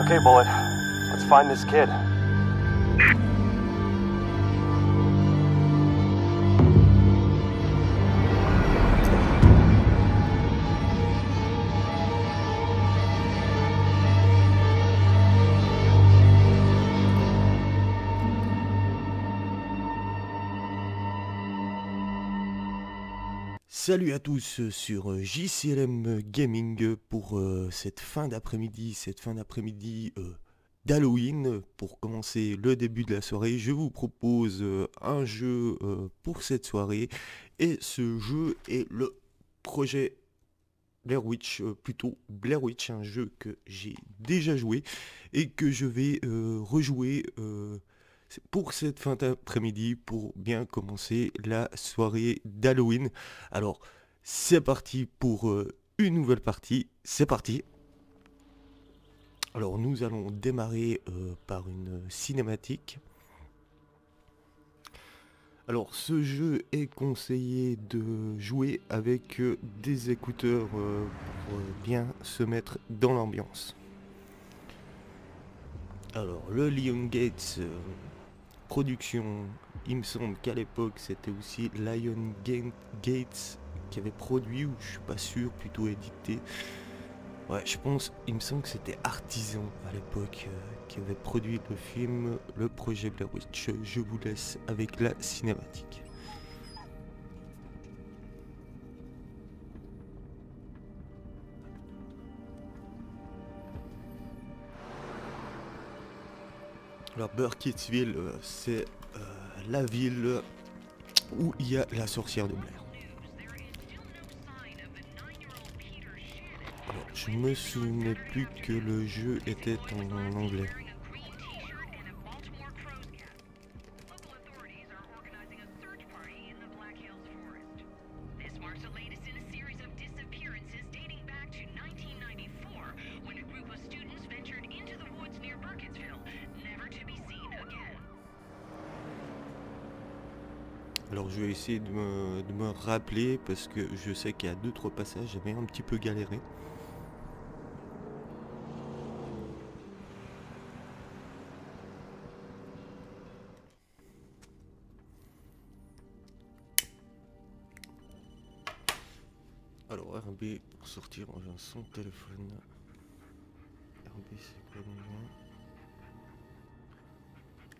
Okay, Bullet. Let's find this kid. Salut à tous sur JCLM Gaming pour cette fin d'après-midi, d'Halloween. Pour commencer le début de la soirée, je vous propose un jeu pour cette soirée. Et ce jeu est le projet Blair Witch, plutôt Blair Witch, un jeu que j'ai déjà joué et que je vais rejouer pour cette fin d'après-midi pour bien commencer la soirée d'Halloween. Alors, c'est parti pour une nouvelle partie. C'est parti. Alors, nous allons démarrer par une cinématique. Alors, ce jeu est conseillé de jouer avec des écouteurs pour bien se mettre dans l'ambiance. Alors, le Lionsgate production, il me semble qu'à l'époque c'était aussi Lionsgate qui avait produit, ou je suis pas sûr, plutôt édité. Ouais, je pense, il me semble que c'était Artisan à l'époque qui avait produit le film, le projet Blair Witch. Je vous laisse avec la cinématique. Alors Burkittsville, c'est la ville où il y a la sorcière de Blair. Alors, je me souvenais plus que le jeu était en anglais. Alors je vais essayer de me rappeler parce que je sais qu'il y a 2-3 passages, j'avais un petit peu galéré. Alors RB pour sortir, j'ai un son de téléphone. RB c'est quoi déjà?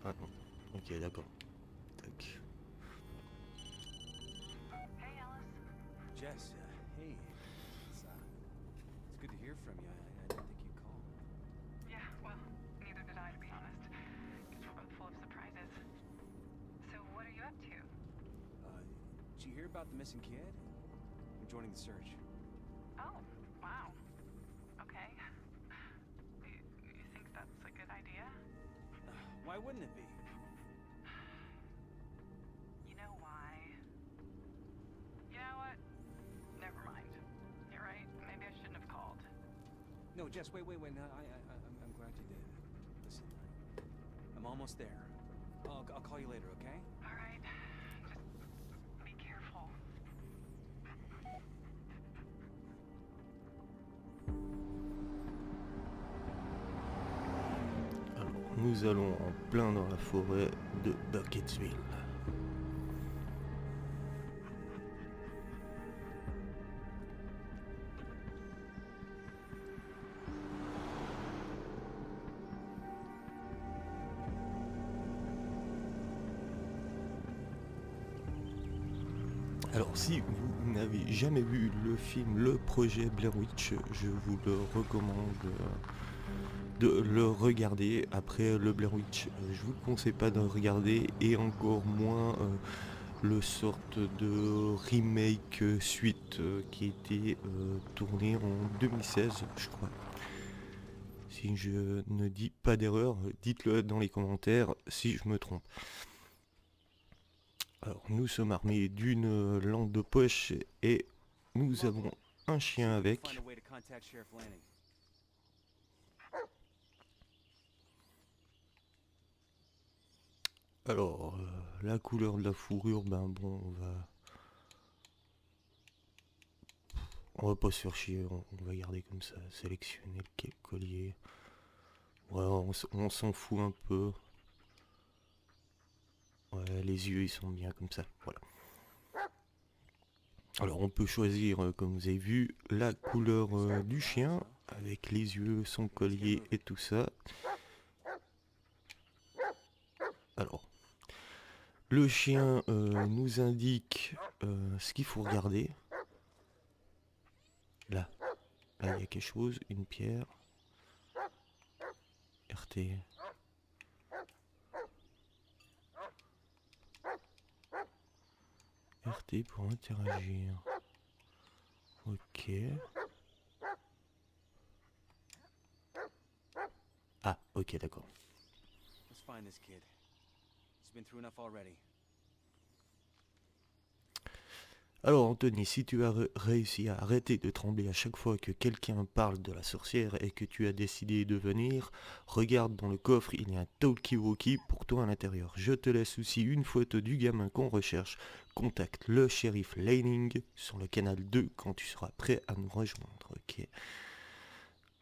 Ah non, ok d'accord. Tac. Jess, hey, it's good to hear from you. I didn't think you'd call. Yeah, well, neither did I, to be honest. Guess we're both full of surprises. So, what are you up to? Did you hear about the missing kid? I'm joining the search. Oh, wow. Okay. You think that's a good idea? Why wouldn't it be? You know why? You know what? Never mind. You're right. Maybe I shouldn't have called. No, Jess, wait. No, I'm glad you did. Listen, I'm almost there. I'll call you later, okay? All right. Just be careful. Alors nous allons en plein dans la forêt de Burkittsville. Alors si vous n'avez jamais vu le film, le projet Blair Witch, je vous le recommande de le regarder. Après le Blair Witch, je vous le conseille pas de regarder, et encore moins le sorte de remake suite qui a été tourné en 2016 je crois. Si je ne dis pas d'erreur, dites-le dans les commentaires si je me trompe. Alors nous sommes armés d'une lampe de poche et nous avons un chien avec. Find a way to contact Sheriff Lanning. Alors la couleur de la fourrure, ben bon, on va pas se faire chier, on va garder comme ça, sélectionner le collier. Ouais, on s'en fout un peu. Ouais, les yeux ils sont bien comme ça, voilà. Alors on peut choisir, comme vous avez vu, la couleur du chien, avec les yeux, son collier et tout ça. Alors, le chien nous indique ce qu'il faut regarder. Là, il y a quelque chose, une pierre. RT. RT pour interagir. Ok. Ah, ok, d'accord. Let's find this kid. He's been through enough already. Alors Anthony, si tu as réussi à arrêter de trembler à chaque fois que quelqu'un parle de la sorcière et que tu as décidé de venir, regarde dans le coffre, il y a un talkie-walkie pour toi à l'intérieur. Je te laisse aussi une photo du gamin qu'on recherche. Contacte le shérif Lanning sur le canal 2 quand tu seras prêt à nous rejoindre. Ok.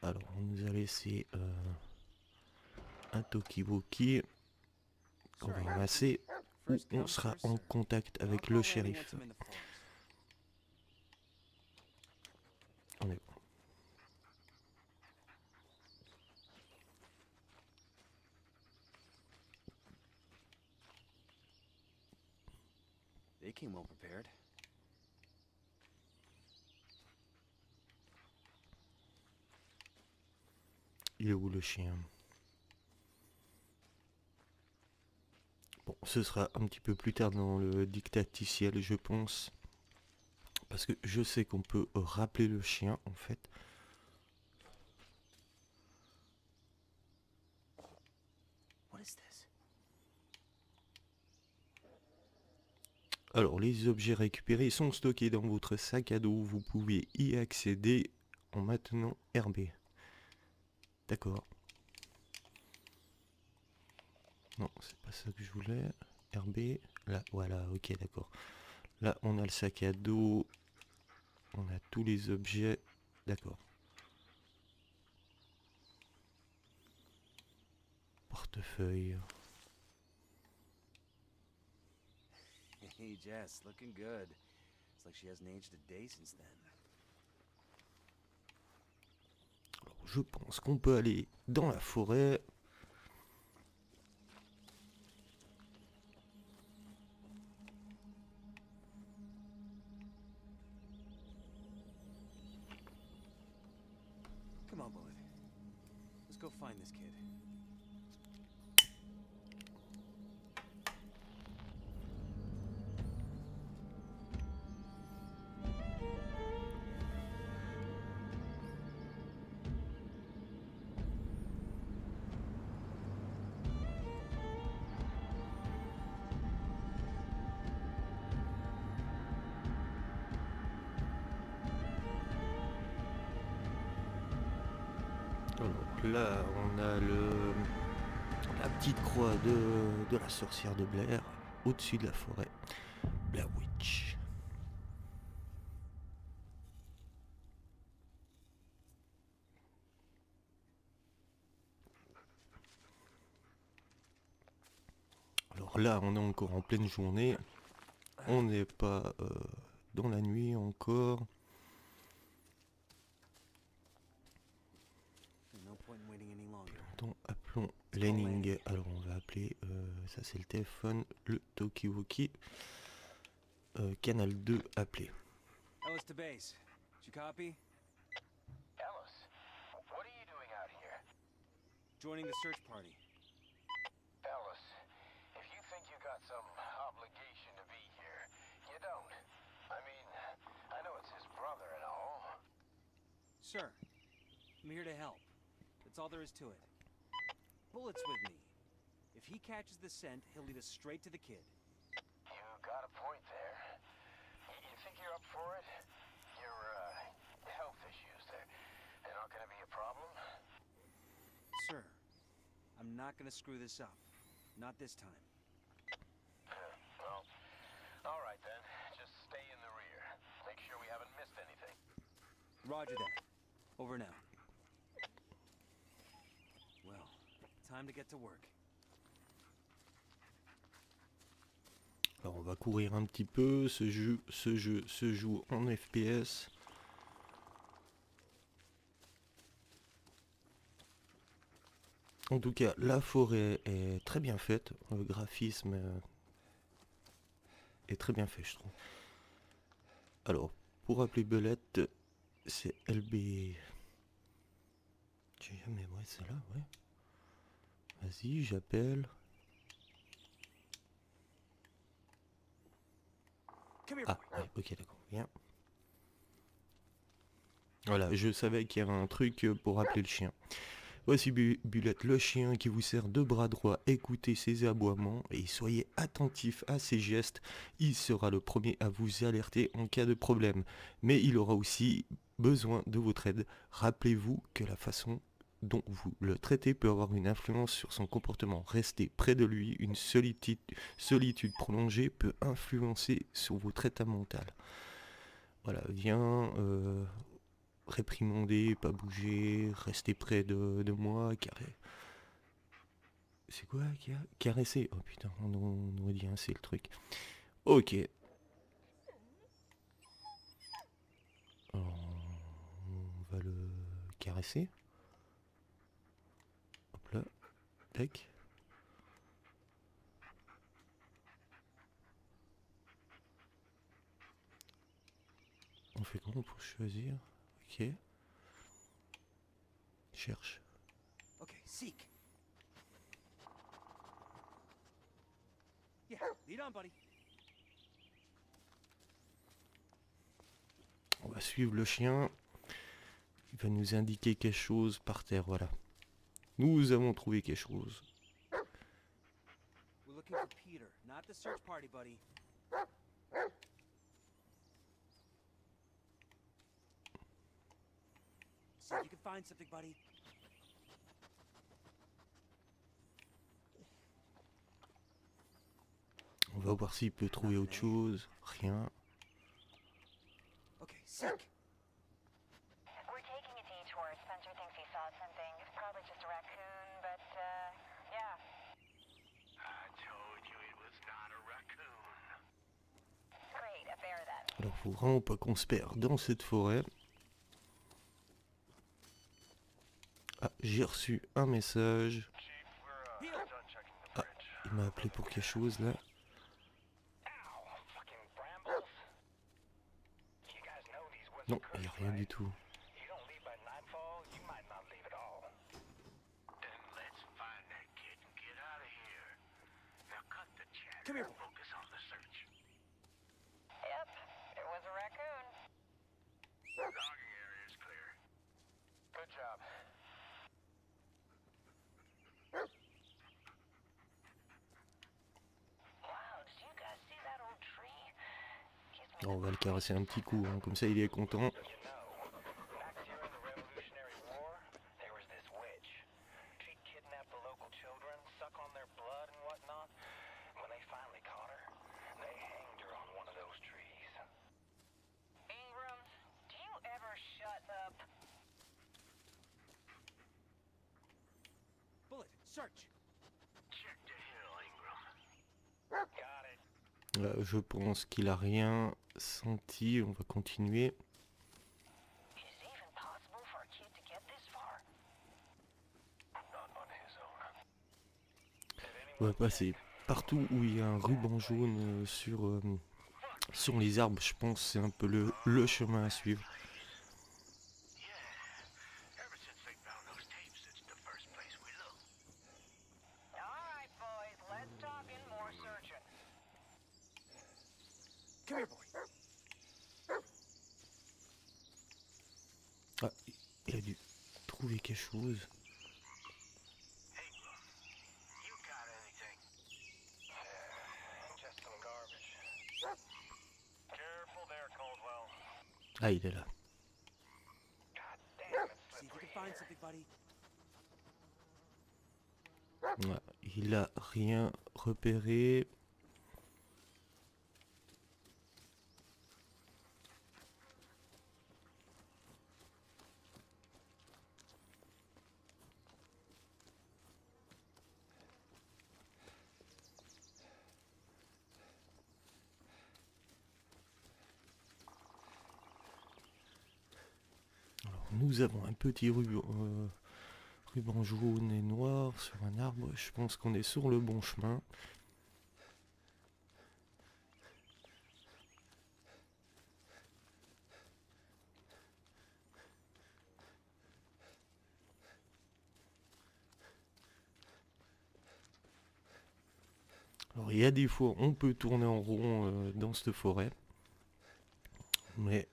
Alors on nous a laissé un talkie-walkie qu'on va ramasser où on sera en contact avec le shérif. On est bon. They came well prepared. Il est où le chien? Bon, ce sera un petit peu plus tard dans le dictaticiel, je pense. Parce que je sais qu'on peut rappeler le chien, en fait. What is this? Alors, les objets récupérés sont stockés dans votre sac à dos. Vous pouvez y accéder en maintenant RB. D'accord. Non, c'est pas ça que je voulais. RB. Là, voilà, ok, d'accord. Là, on a le sac à dos. On a tous les objets. D'accord. Portefeuille. Hey, Jess, looking good. It's like she hasn't aged a day since then. Alors, je pense qu'on peut aller dans la forêt. Come on, Bullet. Let's go find this kid. Alors là, on a la petite croix de la sorcière de Blair au-dessus de la forêt. Blair Witch. Alors là, on est encore en pleine journée. On n'est pas dans la nuit encore. No point in waiting any longer. Donc, appelons Lanning. Alors on va appeler, ça c'est le téléphone, le talkie-walkie. Canal 2 appelé. Ellis to base. Did you copy? Ellis, what are you doing out here? Joining the search party. Ellis, if you think you got some obligation to be here, you don't. I mean, I know it's his brother and all. Sir, I'm here to help. That's all there is to it. Bullet's with me. If he catches the scent, he'll lead us straight to the kid. You got a point there. You think you're up for it? Your health issues, they're not gonna be a problem? Sir, I'm not gonna screw this up. Not this time. Well, all right then. Just stay in the rear. Make sure we haven't missed anything. Roger that. Over now. Well, time to get to work. Alors on va courir un petit peu, ce jeu se joue en FPS. En tout cas, la forêt est très bien faite, le graphisme est très bien fait, je trouve. Alors, pour appeler Belette, c'est LB... J'ai jamais... Ouais, c'est là, ouais. Vas-y, j'appelle... Come here, Ah, boy. ouais, ok, d'accord, viens. Voilà, je savais qu'il y avait un truc pour appeler le chien. Voici Bulette, le chien qui vous sert de bras droit. Écoutez ses aboiements et soyez attentifs à ses gestes. Il sera le premier à vous alerter en cas de problème. Mais il aura aussi besoin de votre aide. Rappelez-vous que la façon dont vous le traitez peut avoir une influence sur son comportement. Restez près de lui. Une solitude prolongée peut influencer sur votre état mental. Voilà, viens... réprimander, pas bouger, rester près de moi, C'est quoi caresser? Oh putain, on aurait dit c'est le truc. Ok. Alors, on va le caresser. Hop là. Tac. On fait comment pour choisir? Ok. Cherche. Okay, seek. Yeah, lead on, buddy. On va suivre le chien. Il va nous indiquer quelque chose par terre, voilà. Nous avons trouvé quelque chose. We're looking for Peter, not the search party, buddy. See if you can find something, buddy. On va voir s'il peut trouver autre chose. Rien. Okay, seek. We're taking a detour. Spencer thinks he saw something. It's probably just a raccoon, but, yeah. I told you it was not a raccoon. Great, a bear then. Alors faut vraiment pas qu'on se perde dans cette forêt. Ah, j'ai reçu un message. Chief, we're done checking the bridge. Il m'a appelé pour quelque chose là. Ow, fucking brambles. You guys know these woods Non, are il n'y a cursed, rien right? du tout. You don't leave by nightfall, you might not leave at all. Then let's find that kid and get out of here. Now cut the chat Come here, and boy. focus on the search. Yep, it was a raccoon. Logging area is clear. Good job. Wow, did you guys see that old tree? Gives me On va le caresser un petit coup, hein, comme ça il est content. You know, back during the Revolutionary War, there was this witch. She'd kidnap the local children, suck on their blood and whatnot. When they finally caught her, they hanged her on one of those trees. Ingram, do you ever shut up? Bullet, search. Check the hill, Ingram. Got it. Je pense qu'il a rien senti, on va continuer. Is it even possible for a kid to get this far? Not on his own. On va passer partout où il y a un ruban jaune sur les arbres, je pense que c'est un peu le chemin à suivre. Ever since they found those tapes, it's the first place we look. All right, boys, let's talk in more searching. Come here, boy. Ah, il a dû trouver quelque chose. Ingram, you got anything? Just some garbage. Careful there, Caldwell. Ah, il est là. God damn, it's See if you slippery can find here. something, buddy. Ouais, il a rien repéré. nous avons un petit ruban jaune et noir sur un arbre. Je pense qu'on est sur le bon chemin. Alors il y a des fois on peut tourner en rond dans cette forêt. Mais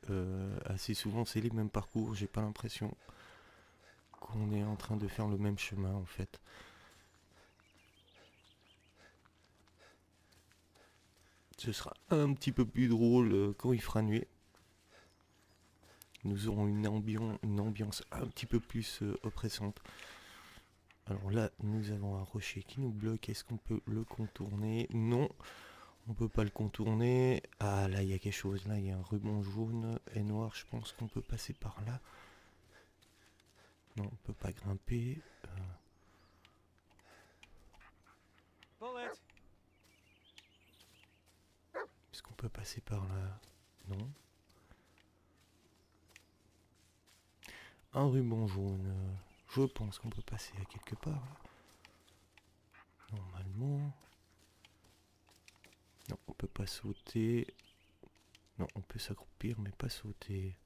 assez souvent c'est les mêmes parcours, j'ai pas l'impression qu'on est en train de faire le même chemin en fait. Ce sera un petit peu plus drôle quand il fera nuit. Nous aurons une ambiance un petit peu plus oppressante. Alors là nous avons un rocher qui nous bloque, est-ce qu'on peut le contourner? Non. On peut pas le contourner. Ah là il y a quelque chose, là il y a un ruban jaune et noir, je pense qu'on peut passer par là. Non, on peut pas grimper. Bullet! Est-ce qu'on peut passer par là? Non. Un ruban jaune. Je pense qu'on peut passer à quelque part. Là. Normalement. Non, on peut pas sauter. Non, on peut s'accroupir mais pas sauter.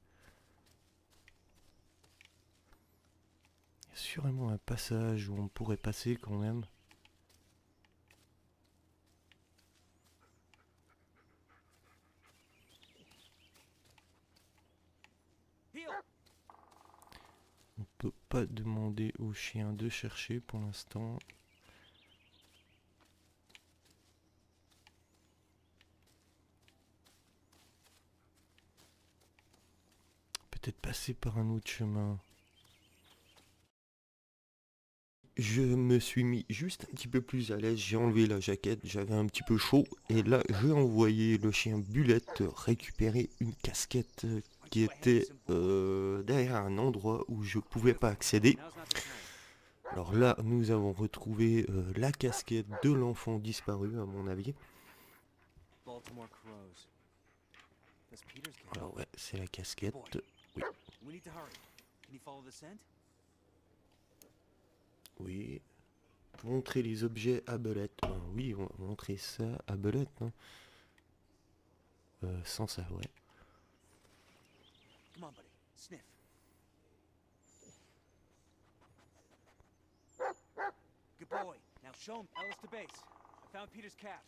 Il y a sûrement un passage où on pourrait passer quand même. Heal! On peut pas demander au chien de chercher pour l'instant. Peut-être passer par un autre chemin. Je me suis mis juste un petit peu plus à l'aise, j'ai enlevé la jaquette, j'avais un petit peu chaud. Et là, j'ai envoyé le chien Bulette récupérer une casquette qui était derrière un endroit où je pouvais pas accéder. Now's not the time. Alors là, nous avons retrouvé la casquette de l'enfant disparu, à mon avis. Baltimore Crows. Does Peters get Alors ouais, c'est la casquette. Oui, We need to hurry. Can you follow the scent? oui. Montrer les objets à Belette. Ben oui, on va montrer ça à Belette. Hein. Sans ça, ouais. Come on, buddy. Sniff. Good boy. Now show him Ellis to base. I found Peter's cap.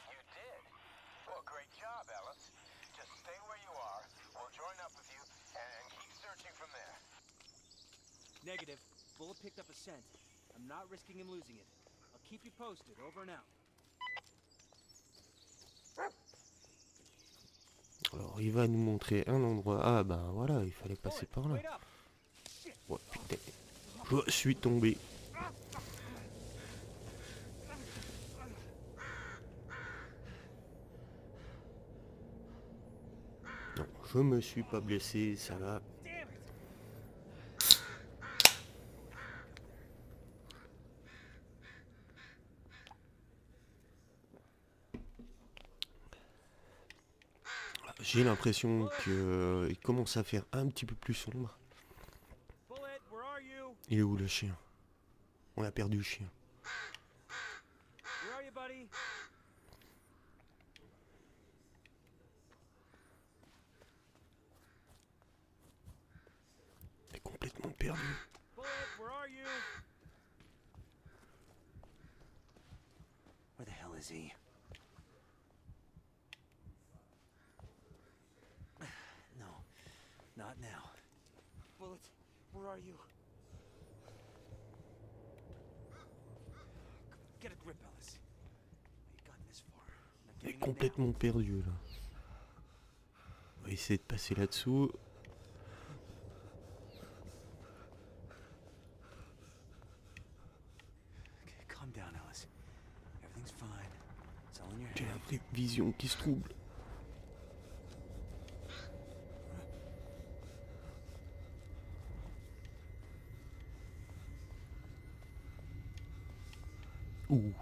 You did? Well, great job, Ellis. Just stay where you are. We'll join up with you and keep searching from there. Negative. Bullet picked up a scent. I'm not risking him losing it. I'll keep you posted. Over and out. Alors il va nous montrer un endroit. Ah ben voilà, il fallait passer par là. Wait up! Ouais, putain. Je suis tombé. Non, je me suis pas blessé, ça va. Damn it! J'ai l'impression qu'il commence à faire un petit peu plus sombre. Bullet, where are you? Il est où le chien? On a perdu le chien. Where are you, buddy? Il est complètement perdu. Bullet, where are you? Where the hell is he? No, not now. Bullet, where are you? Get a grip, Ellis. You've gotten this far. Now Il est getting it now. complètement perdu là. On va essayer de passer là-dessous. Okay, calm down, Ellis. Everything's fine. It's all in your J'ai head. la vraie vision qui se trouble. Ouh.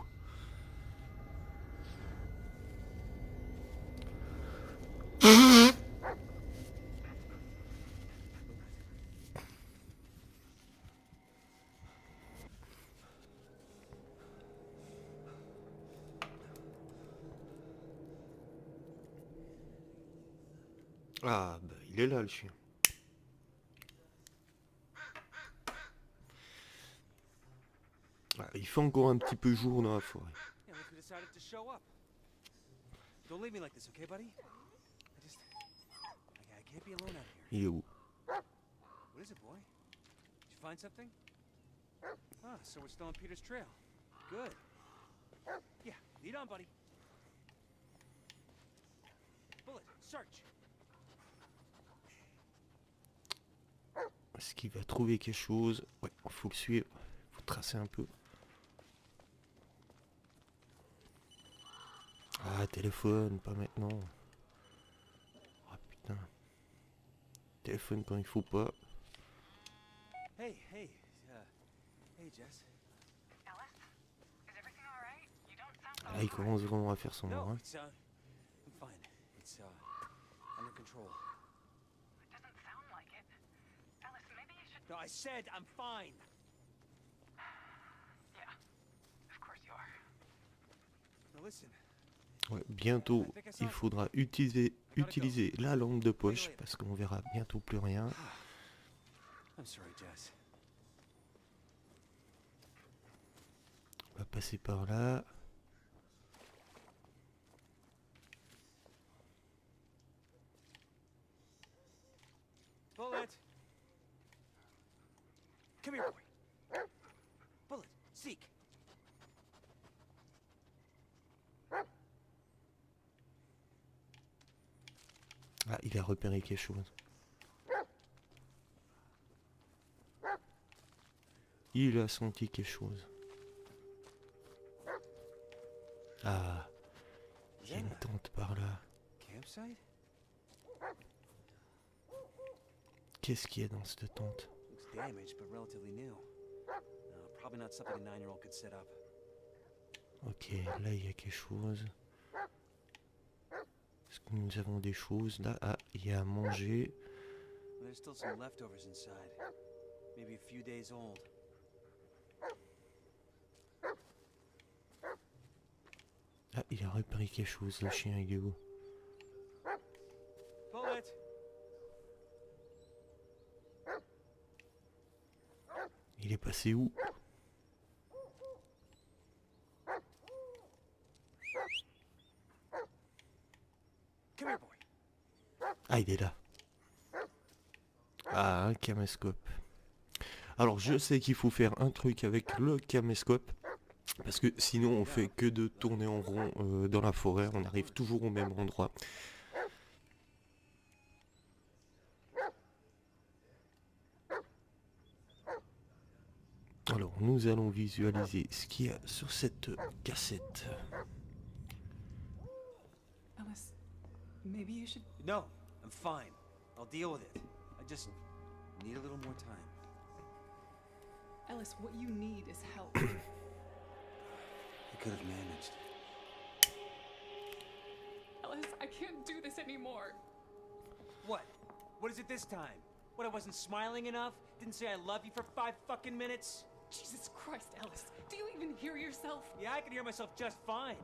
Ah, bah, il est là, le chien. Ah, il fait encore un petit peu jour dans la forêt. Yeah, look who decided to show up. Don't leave me like this, okay, buddy? I can't be alone out here. Il est où? What is it, boy? Did you find something? Ah, so we're still on Peter's trail. Good. Yeah, lead on, buddy. Bullet, search. Est-ce qu'il va trouver quelque chose? Ouais, il faut le suivre. Il faut tracer un peu. Ah, téléphone, pas maintenant. Ah putain. Téléphone quand il faut pas. Hey, hey, hey, Jess. Ellis? Is everything alright? You don't sound Ah, là, il commence vraiment à faire son No, mort. Hein. I'm fine. It's under control. It doesn't sound like it. Ellis, maybe you should... No, I said I'm fine. Yeah. Of course you are. Now listen. Ouais, bientôt, il faudra utiliser la lampe de poche parce qu'on verra bientôt plus rien. I'm sorry, Jess. On va passer par là. Bullet. Come here, boy. Bullet, seek. Ah, il a repéré quelque chose. Il a senti quelque chose. Ah, il y a une tente par là. Campsite? Qu'est-ce qu'il y a dans cette tente? Looks damaged, but relatively new. No, probably not something a 9-year-old could set up. Ok, là il y a quelque chose. Est-ce que nous avons des choses là? Ah, il y a à manger. There's still some leftovers inside. Maybe a few days old. Ah, il a repéré quelque chose. Le chien, il est où? Bullet! Il est passé où? Come here, boy. Ah, il est là. Ah, un caméscope. Alors, je sais qu'il faut faire un truc avec le caméscope. Parce que sinon, on fait que de tourner en rond dans la forêt. On arrive toujours au même endroit. Alors, nous allons visualiser ce qu'il y a sur cette cassette. Ellis, maybe you should... No, I'm fine. I'll deal with it. I just need a little more time. Ellis, what you need is help. I could have managed. Ellis, I can't do this anymore. What? What is it this time? What, I wasn't smiling enough? Didn't say I love you for 5 fucking minutes? Jesus Christ, Ellis. Do you even hear yourself? Yeah, I can hear myself just fine.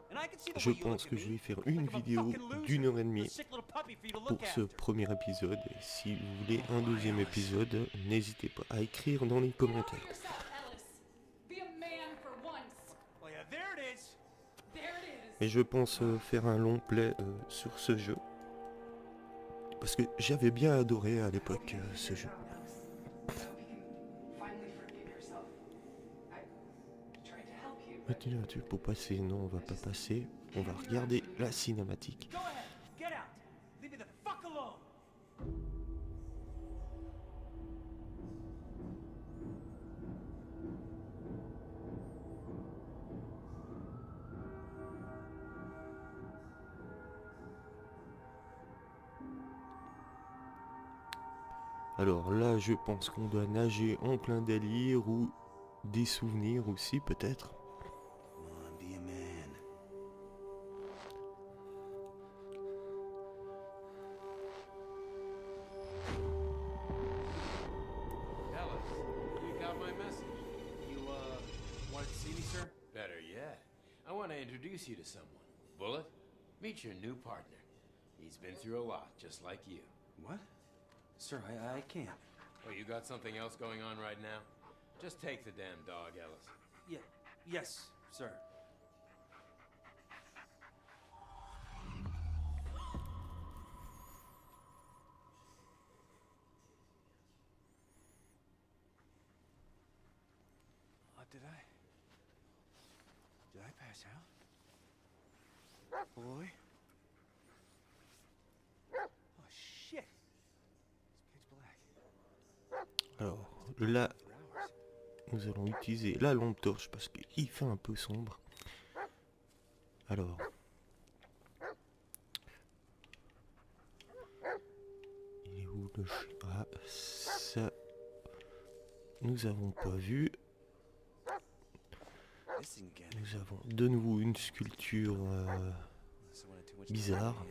And I can see the Je way you look pense at que me. je vais faire une Like I'm a vidéo fucking loser, d'une heure et demie a sick little puppy for you to pour look ce after. premier épisode. Et si vous voulez un deuxième épisode, n'hésitez pas à écrire dans les commentaires. Know yourself, Ellis. Be a man for once. Oh yeah, there it is. There it is. Et je pense faire un long play sur ce jeu. Parce que j'avais bien adoré à l'époque ce jeu. Continue, tu peux passer. Non, on va pas passer. On va regarder la cinématique. Go ahead, get out. Leave me the fuck alone. Alors là, je pense qu'on doit nager en plein délire ou des souvenirs aussi peut-être. Come on, be a man. Ellis, you got my message. You, wanted to see me, sir? Better yet, I want to introduce you to someone. Bullet, meet your new partner. He's been through a lot, just like you. What? Sir, I can't. Oh, you got something else going on right now? Just take the damn dog, Ellis. Yeah, yes, sir. Did I pass out? Boy? Oh shit! It's pitch black. Alors là, nous allons utiliser la lampe torche parce qu'il fait un peu sombre. Alors. Il est où le chien? Ah, ça. Nous avons pas vu. Nous avons de nouveau une sculpture bizarre.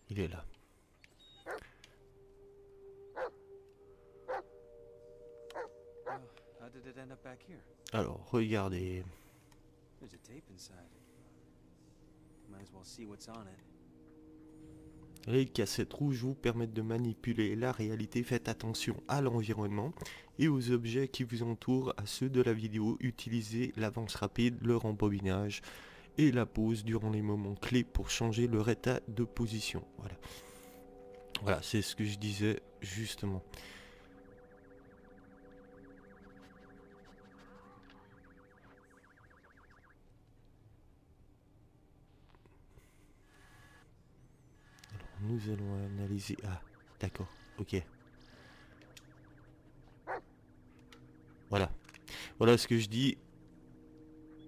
Il est là. Alors, regardez. Les cassettes rouges vous permettent de manipuler la réalité. Faites attention à l'environnement et aux objets qui vous entourent, à ceux de la vidéo. Utilisez l'avance rapide, le rembobinage et la pause durant les moments clés pour changer leur état de position. Voilà. Voilà, c'est ce que je disais justement. Nous allons analyser... Ah, d'accord, ok. Voilà. Voilà ce que je dis.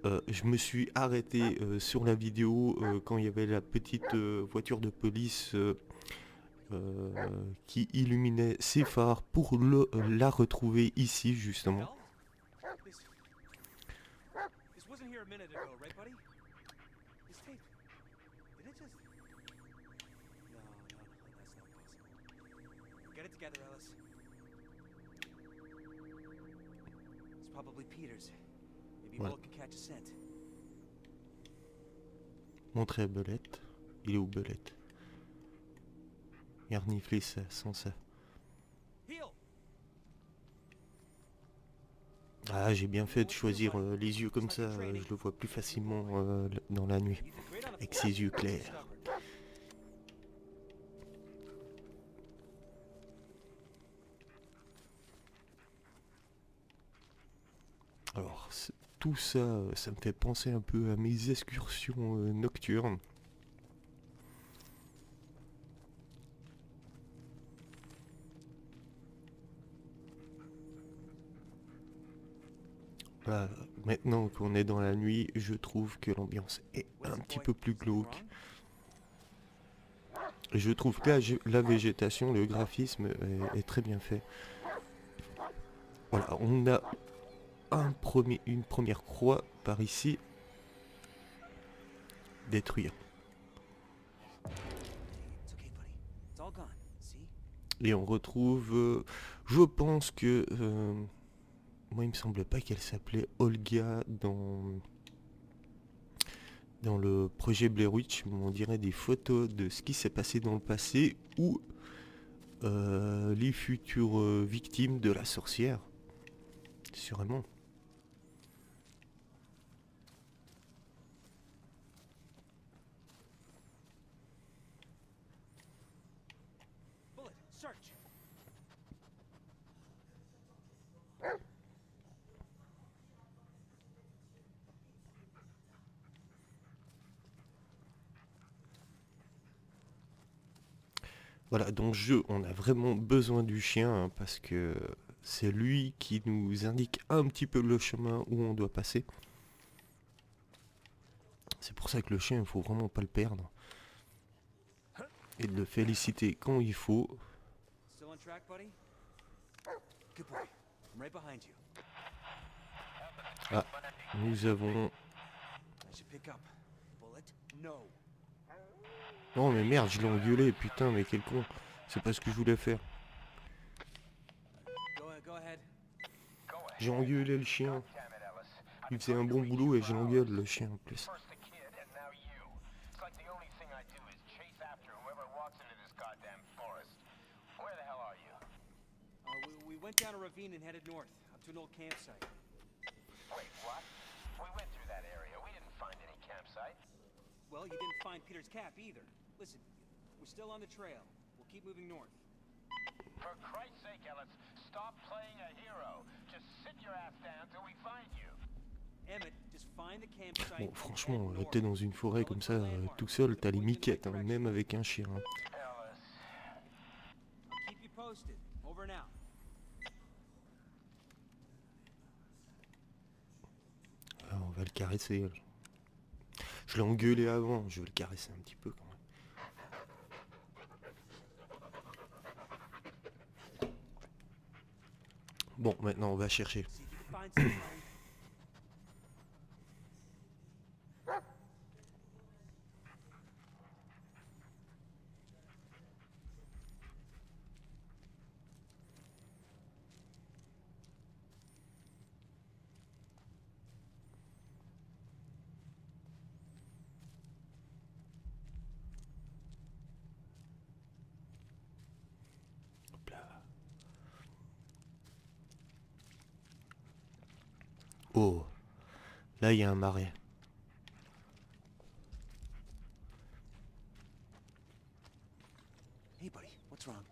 Je me suis arrêté sur la vidéo quand il y avait la petite voiture de police qui illuminait ses phares pour la retrouver ici, justement. Voilà. Montrez à Belette. Il est où Belette? Il a reniflé ça, sans ça. Ah, j'ai bien fait de choisir les yeux comme ça, je le vois plus facilement dans la nuit, avec ses yeux clairs. Alors, tout ça, ça me fait penser un peu à mes excursions nocturnes. Voilà, maintenant qu'on est dans la nuit, je trouve que l'ambiance est un petit peu plus glauque. Je trouve que la végétation, le graphisme est très bien fait. Voilà, on a une première croix par ici. Détruire. Et on retrouve... je pense que... moi il me semble pas qu'elle s'appelait Olga dans le projet Blair Witch. On dirait des photos de ce qui s'est passé dans le passé ou les futures victimes de la sorcière. Sûrement. Voilà, dans le jeu, on a vraiment besoin du chien, hein, parce que c'est lui qui nous indique un petit peu le chemin où on doit passer. C'est pour ça que le chien, il faut vraiment pas le perdre. Et de le féliciter quand il faut. Ah, nous avons... Non mais merde, je l'ai engueulé, putain, mais quel con. C'est pas ce que je voulais faire. J'ai engueulé le chien. Damn it, Ellis. Il faisait un bon boulot et je l'engueule le chien en plus. First the kid, and now you. It's like the only thing I do is chase after whoever walks into this goddamn forest. Where the hell are you? We went down a ravine and headed north, up to an old campsite. Wait, what? We went through that area. We didn't find any campsite. Well, you didn't find Peter's cap either. Listen, we're still on the trail. We'll keep moving north. For Christ's sake, Ellis, stop playing a hero. Just sit your ass down till we find you. Emmett, just find the campsite. Bon, and franchement, head north. t'es dans une forêt comme ça, tout seul, t'as les miquettes, hein, même avec un chien. Hein. Ellis. I'll keep you posted. Over and out. Ah, on va le caresser. Je l'ai engueulé avant, je vais le caresser un petit peu quand même. Bon, maintenant on va chercher. See if you can find someone. Hop là. Oh, là il y a un marais. Hey, buddy, what's wrong?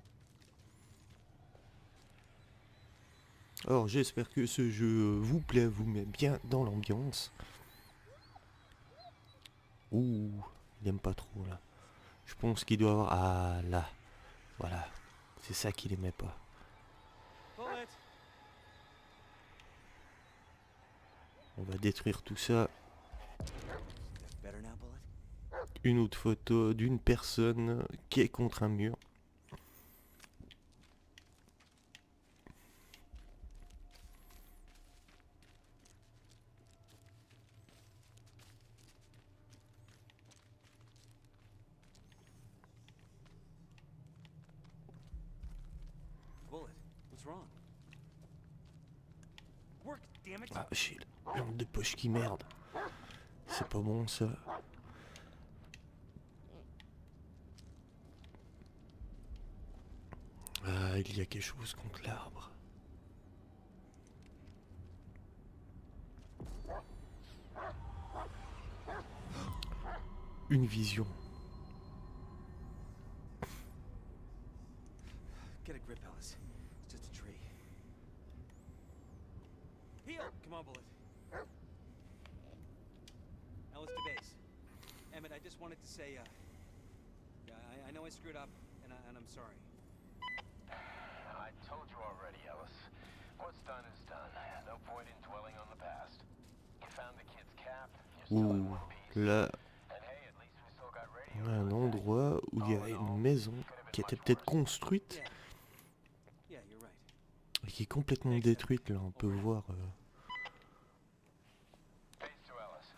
Alors j'espère que ce jeu vous plaît, vous met bien dans l'ambiance. Ouh, il aime pas trop là. Je pense qu'il doit avoir... Ah là, voilà. C'est ça qu'il aimait pas. Bullet. On va détruire tout ça. Better now, Bullet? Une autre photo d'une personne qui est contre un mur. Bullet, what's wrong? Work, damn it. Ah, j'ai la lampe de poche qui merde. C'est pas bon ça. Ah, il y a quelque chose contre l'arbre. Une vision. Get a grip, Ellis. It's just a tree. Heel! Come on, Bullet. Ellis to base. Emmett, I just wanted to say, yeah, I know I screwed up, and I'm sorry. I told you already, Ellis. What's done is done. No point in dwelling on the past. You found the kid's cap. You're still in Ouh, one piece. là, And hey, at least we still got on radio. a un endroit où il y a une maison qui était peut-être construite Yeah. Yeah, you're right. et qui est complètement détruite. Là, on peut voir. Base to Ellis.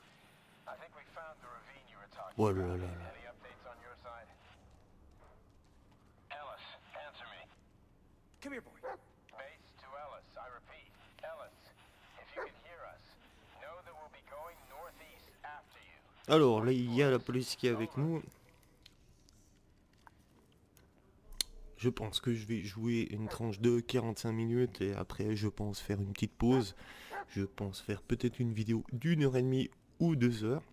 I think we found the ravine you were talking Oh about. là là là. Any updates on your side? Ellis, answer me. Come here, boy. Base to Ellis, I repeat. Ellis, if you can hear us, know that we'll be going northeast after you. Alors là, il y a la police qui est avec nous. Je pense que je vais jouer une tranche de 45 minutes et après je pense faire une petite pause. Je pense faire peut-être une vidéo d'1h30 ou 2 heures.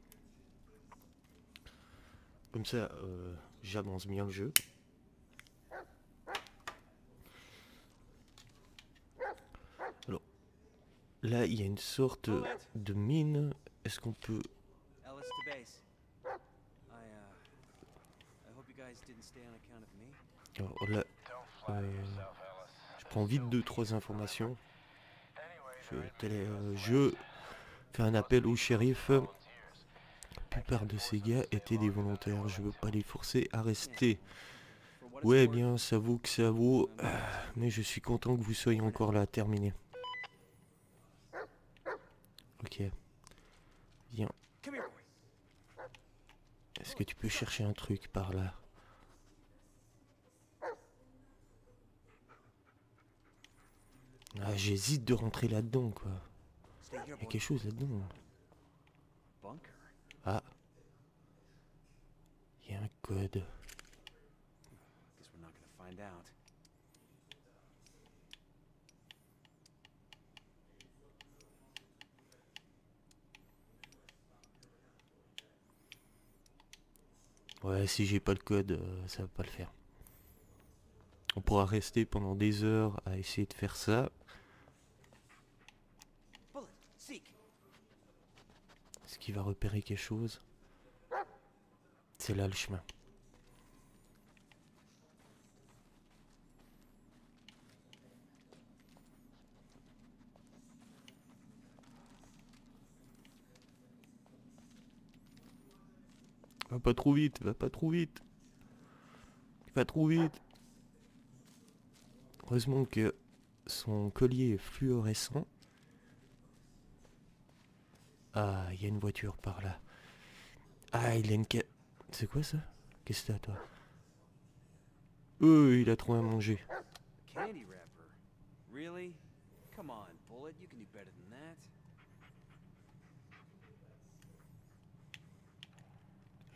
Comme ça, j'avance bien le jeu. Alors, là, il y a une sorte de mine. Est-ce qu'on peut... Ellis to base. I hope you guys didn't stay on account of me. Alors là, Don't flatter yourself, Ellis. je prends vite 2-3 informations. Anyway, Je fais un appel au shérif. La plupart de ces gars étaient des volontaires. Je veux pas les forcer à rester. For what it's Ouais, worth, bien, ça vaut que ça vaut. Mais je suis content que vous soyez encore là. Terminé. Ok. Viens. Come here, boy. Est-ce que tu peux chercher un truc par là? Ah, j'hésite de rentrer là-dedans, quoi. Stay here, Il y a boy. quelque chose là-dedans. Bunker. Ah. Il y a un code. Guess we're not gonna find out. Ouais, si j'ai pas le code, ça va pas le faire. On pourra rester pendant des heures à essayer de faire ça. Bullet, seek. Est-ce qu'il va repérer quelque chose? C'est là le chemin. Va pas trop vite, va pas trop vite. Va trop vite. Heureusement que son collier est fluorescent. Ah, il y a une voiture par là. Ah, il a une C'est quoi ça? Qu'est-ce que t'as, toi? Il a trop à manger. Candy wrapper. Really? Come on, Bullet. You can do better than that.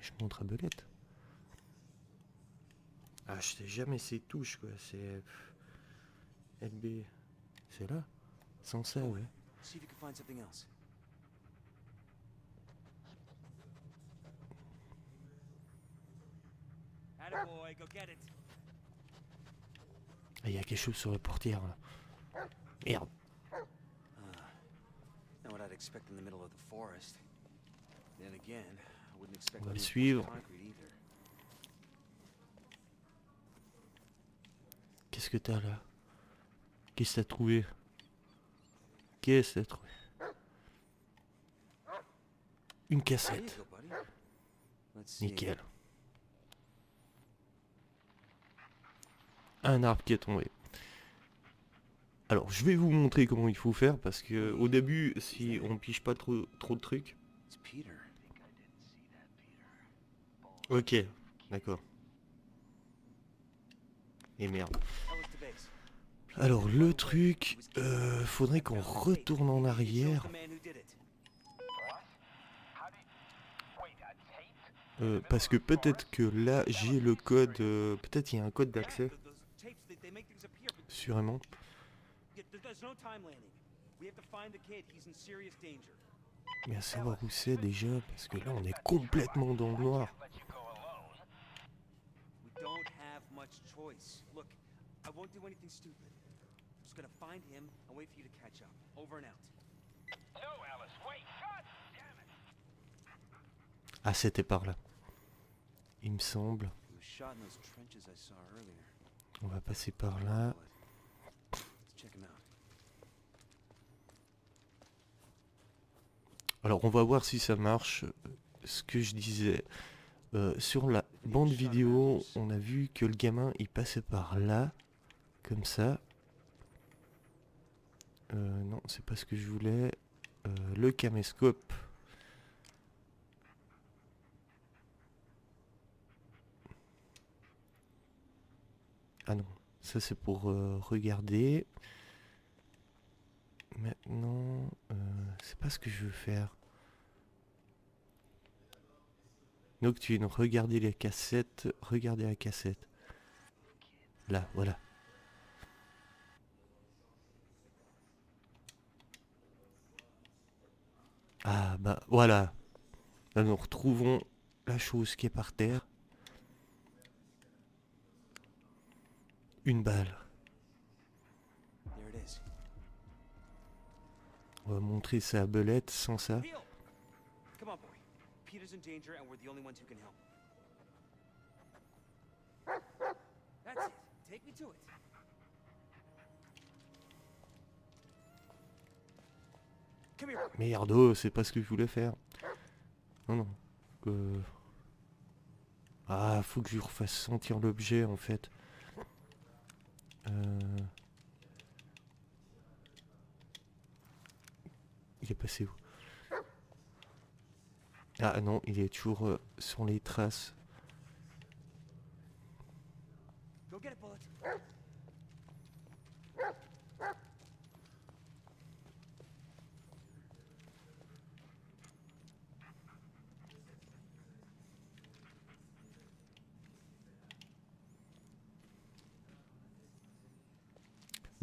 Je montre à Belette. Ah, je sais jamais ces touches, quoi. C'est... LB... C'est là? Sans ça, ouais. See if you can find something else. Attaboy, go get it. Ah, il y a quelque chose sur la portière, là. Merde. Not what I'd expect in the middle of the forest. Then again, I wouldn't expect On va le any suivre. concrete either. Qu'est-ce que t'as, là? Qu'est-ce que t'as trouvé? Qu'est-ce que t'as trouvé? Une There you cassette. go, buddy. Let's see. Nickel. Un arbre qui est tombé. Alors, je vais vous montrer comment il faut faire, parce que au début, si on pige pas trop de trucs... It's Peter. Ok, d'accord. Et merde. That was the base. Alors, le truc... faudrait qu'on retourne en arrière. The man who did it. Parce que peut-être que là, j'ai le code... peut-être il y a un code d'accès. Those tapes, they make things appear, but Sûrement. there's no time landing. We have to find the kid. He's in serious danger. Mais à savoir où c'est déjà, parce que là, on est complètement dans le noir. We don't have much choice. Look, I won't do anything stupid. I'm just gonna find him and wait for you to catch up. Over and out. No, Alice, wait! God damn it! Ah, c'était par là. Il me semble. He was shot in those trenches I saw earlier. On va passer par là. Let's check him out. Alors, on va voir si ça marche. Ce que je disais. Sur la bande vidéo, on a vu que le gamin, il passait par là. Comme ça. Non, c'est pas ce que je voulais. Le caméscope. Ah non, ça c'est pour regarder. Maintenant, c'est pas ce que je veux faire. Nocturne, regardez les cassettes, regardez la cassette. Là, voilà. Ah bah voilà. Là nous retrouvons la chose qui est par terre. Une balle. There it is. On va montrer ça à Belette sans ça. Peel! Come on, boy. Peter's in danger and we're the only ones who can help. That's it. Take me to it. Come here. Merde, oh, c'est pas ce que je voulais faire. Non, non. Ah, faut que je lui refasse sentir l'objet en fait. Il est passé où? Ah non, il est toujours sur les traces. Go get it, Bullet.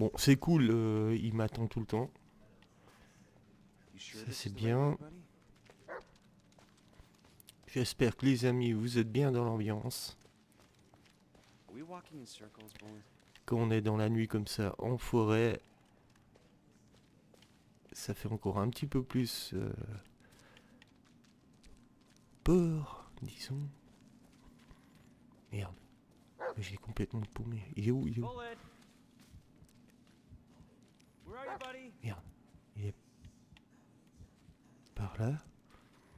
Bon, c'est cool, il m'attend tout le temps. You sure Ça, this c'est is the right bien. way, buddy? J'espère que les amis, vous êtes bien dans l'ambiance. Are we walking in circles, Bullet? Quand on est dans la nuit comme ça, en forêt, ça fait encore un petit peu plus peur, disons. Merde, j'ai complètement paumé. Il est où? Il est où? Bullet! Where are you, buddy? Merde, il est par là.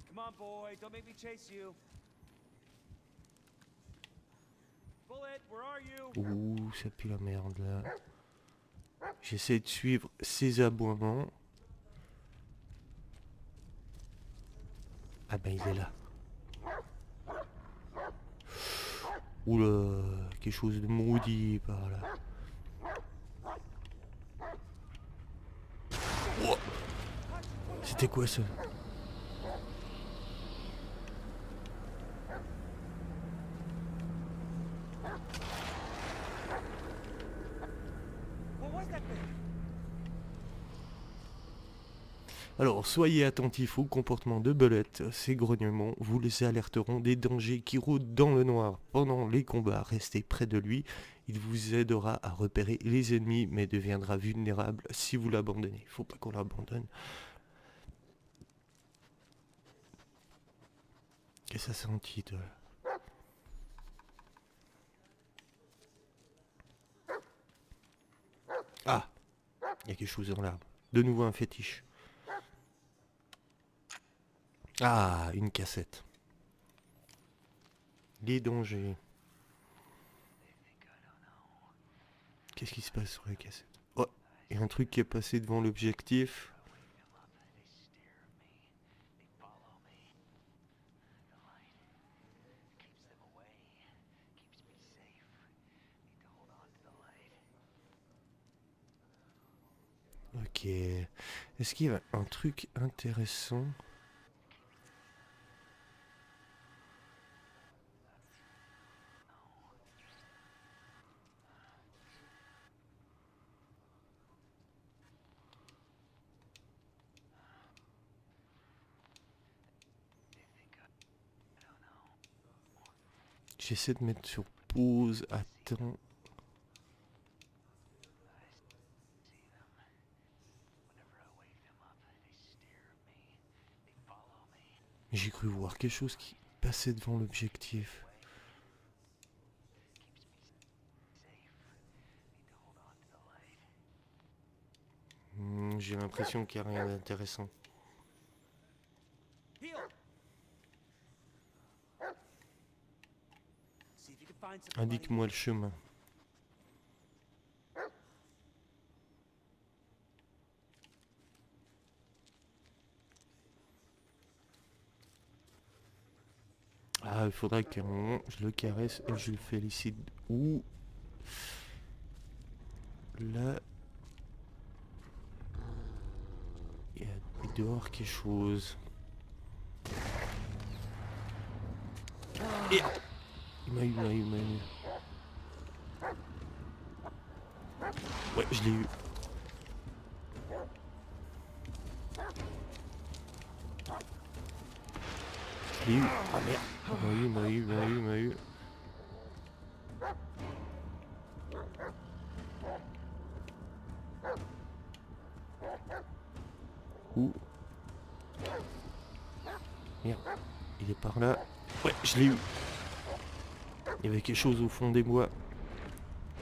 Come on, boy. Don't make me chase you. Bullet, where are you? Ouh, ça pue la merde là. J'essaie de suivre ses aboiements. Ah ben il est là. Oula, quelque chose de maudit par là. Oh, c'était quoi ça? What was that thing? Alors, soyez attentifs au comportement de Bullet. Ces grognements vous les alerteront des dangers qui rôdent dans le noir. Pendant les combats, restez près de lui. Il vous aidera à repérer les ennemis, mais deviendra vulnérable si vous l'abandonnez. Il faut pas qu'on l'abandonne. Qu'est-ce que ça sent, titre? Ah, il y a quelque chose dans l'arbre. De nouveau un fétiche. Ah, une cassette. Les dangers. Qu'est-ce qui se passe sur la cassette? Oh, il y a un truc qui est passé devant l'objectif. Ok. Est-ce qu'il y a un truc intéressant? J'essaie de mettre sur pause. Attends. J'ai cru voir quelque chose qui passait devant l'objectif. J'ai l'impression qu'il n'y a rien d'intéressant. Heal! See if you can find something, buddy. Indique-moi le chemin. Ah, il faudrait qu'à un moment je le caresse et je le félicite. Ouh. Là. Il y a dehors quelque chose. Et... il m'a eu, il m'a eu, il m'a eu. Ouais, je l'ai eu. Je l'ai eu. Ah merde. Il m'a eu, il m'a eu, il m'a eu, il m'a eu. Où? Merde. Il est par là. Ouais, je l'ai eu. Il y avait quelque chose au fond des bois.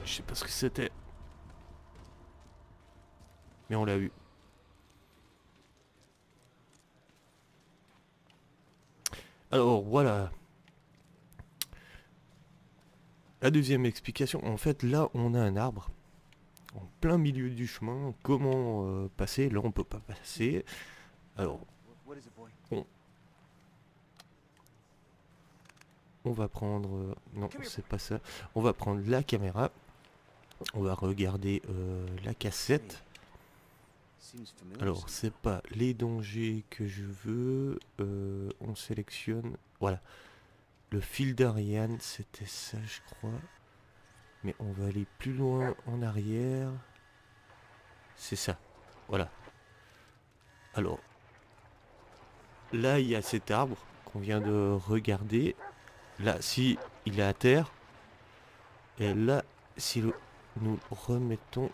Je sais pas ce que c'était. Mais on l'a eu. Alors voilà. La deuxième explication. En fait, là, on a un arbre. En plein milieu du chemin. Comment passer? Là, on peut pas passer. Alors, What is it, boy? on va prendre... non, c'est pas ça. On va prendre la caméra. On va regarder la cassette. Seems familiar. Alors, c'est pas les dangers que je veux. On sélectionne. Voilà. Le fil d'Ariane, c'était ça, je crois. Mais on va aller plus loin en arrière. c'est ça. Voilà. Alors, là, il y a cet arbre qu'on vient de regarder. Là, si il est à terre. Et là, si nous remettons...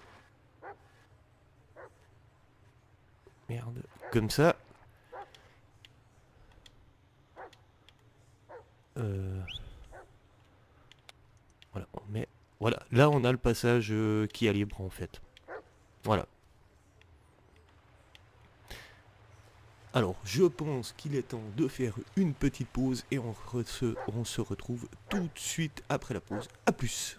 Merde. Comme ça. Voilà, on met... Voilà, là on a le passage qui est libre en fait. Voilà. Alors, je pense qu'il est temps de faire une petite pause et on se retrouve tout de suite après la pause. A plus.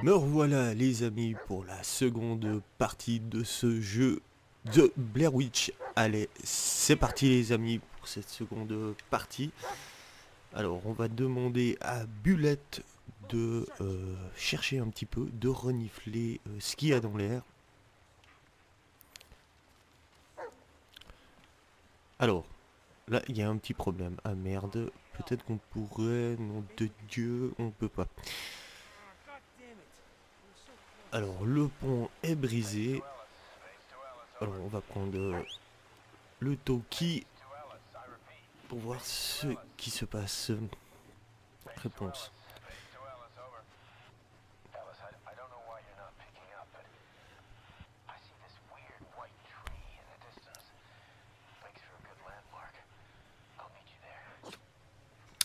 Me revoilà les amis pour la seconde partie de ce jeu de Blair Witch. Allez, c'est parti les amis pour cette seconde partie. Alors on va demander à Bulette de chercher un petit peu, de renifler ce qu'il y a dans l'air. Alors, là il y a un petit problème. Ah merde, peut-être qu'on pourrait, nom de Dieu, on peut pas. Alors le pont est brisé. Alors on va prendre le talkie pour voir ce qui se passe. Réponse.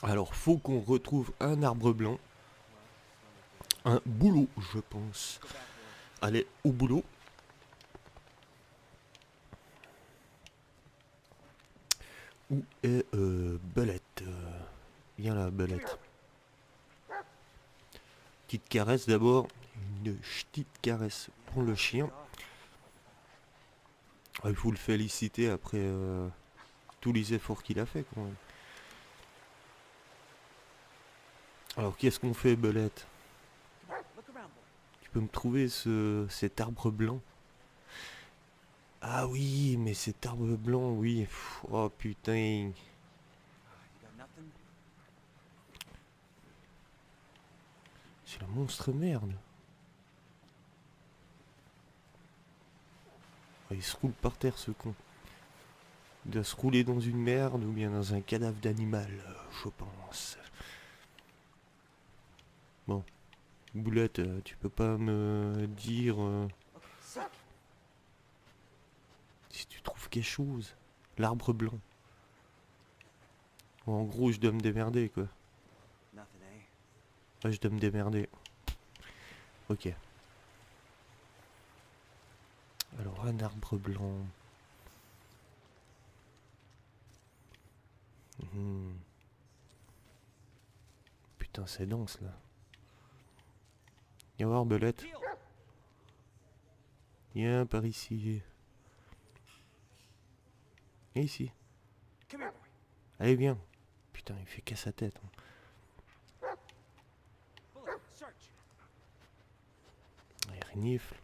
Alors faut qu'on retrouve un arbre blanc. Un boulot, je pense. Allez, au boulot. Où est Belette? Viens là, Belette. Petite caresse d'abord. Une petite caresse pour le chien. Ah, il faut le féliciter après tous les efforts qu'il a fait quand même. Alors qu'est-ce qu'on fait, Belette? Tu peux me trouver cet arbre blanc? Ah oui, mais cet arbre blanc, oui. Pff, oh putain. C'est la monstre merde. Oh, il se roule par terre ce con. Il doit se rouler dans une merde ou bien dans un cadavre d'animal, je pense. Bon. Boulette, tu peux pas me dire si tu trouves quelque chose. L'arbre blanc. En gros, je dois me démerder, quoi. Ouais, je dois me démerder. Ok. Alors, un arbre blanc. Putain, c'est dense, là. Viens voir, Belette. Viens par ici. Viens ici. Allez, viens. Putain, il fait qu'à sa tête. Il renifle.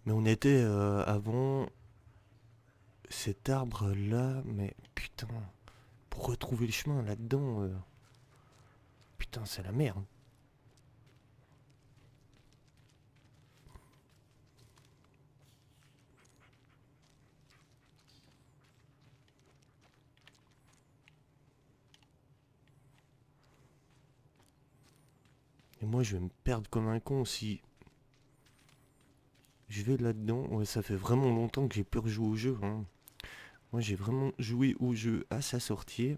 Mais on était avant cet arbre là, mais putain, pour retrouver le chemin là-dedans, putain c'est la merde. Et moi je vais me perdre comme un con si... Je vais là-dedans. Ouais, ça fait vraiment longtemps que j'ai pu rejouer au jeu. Hein. Moi, j'ai vraiment joué au jeu à sa sortie.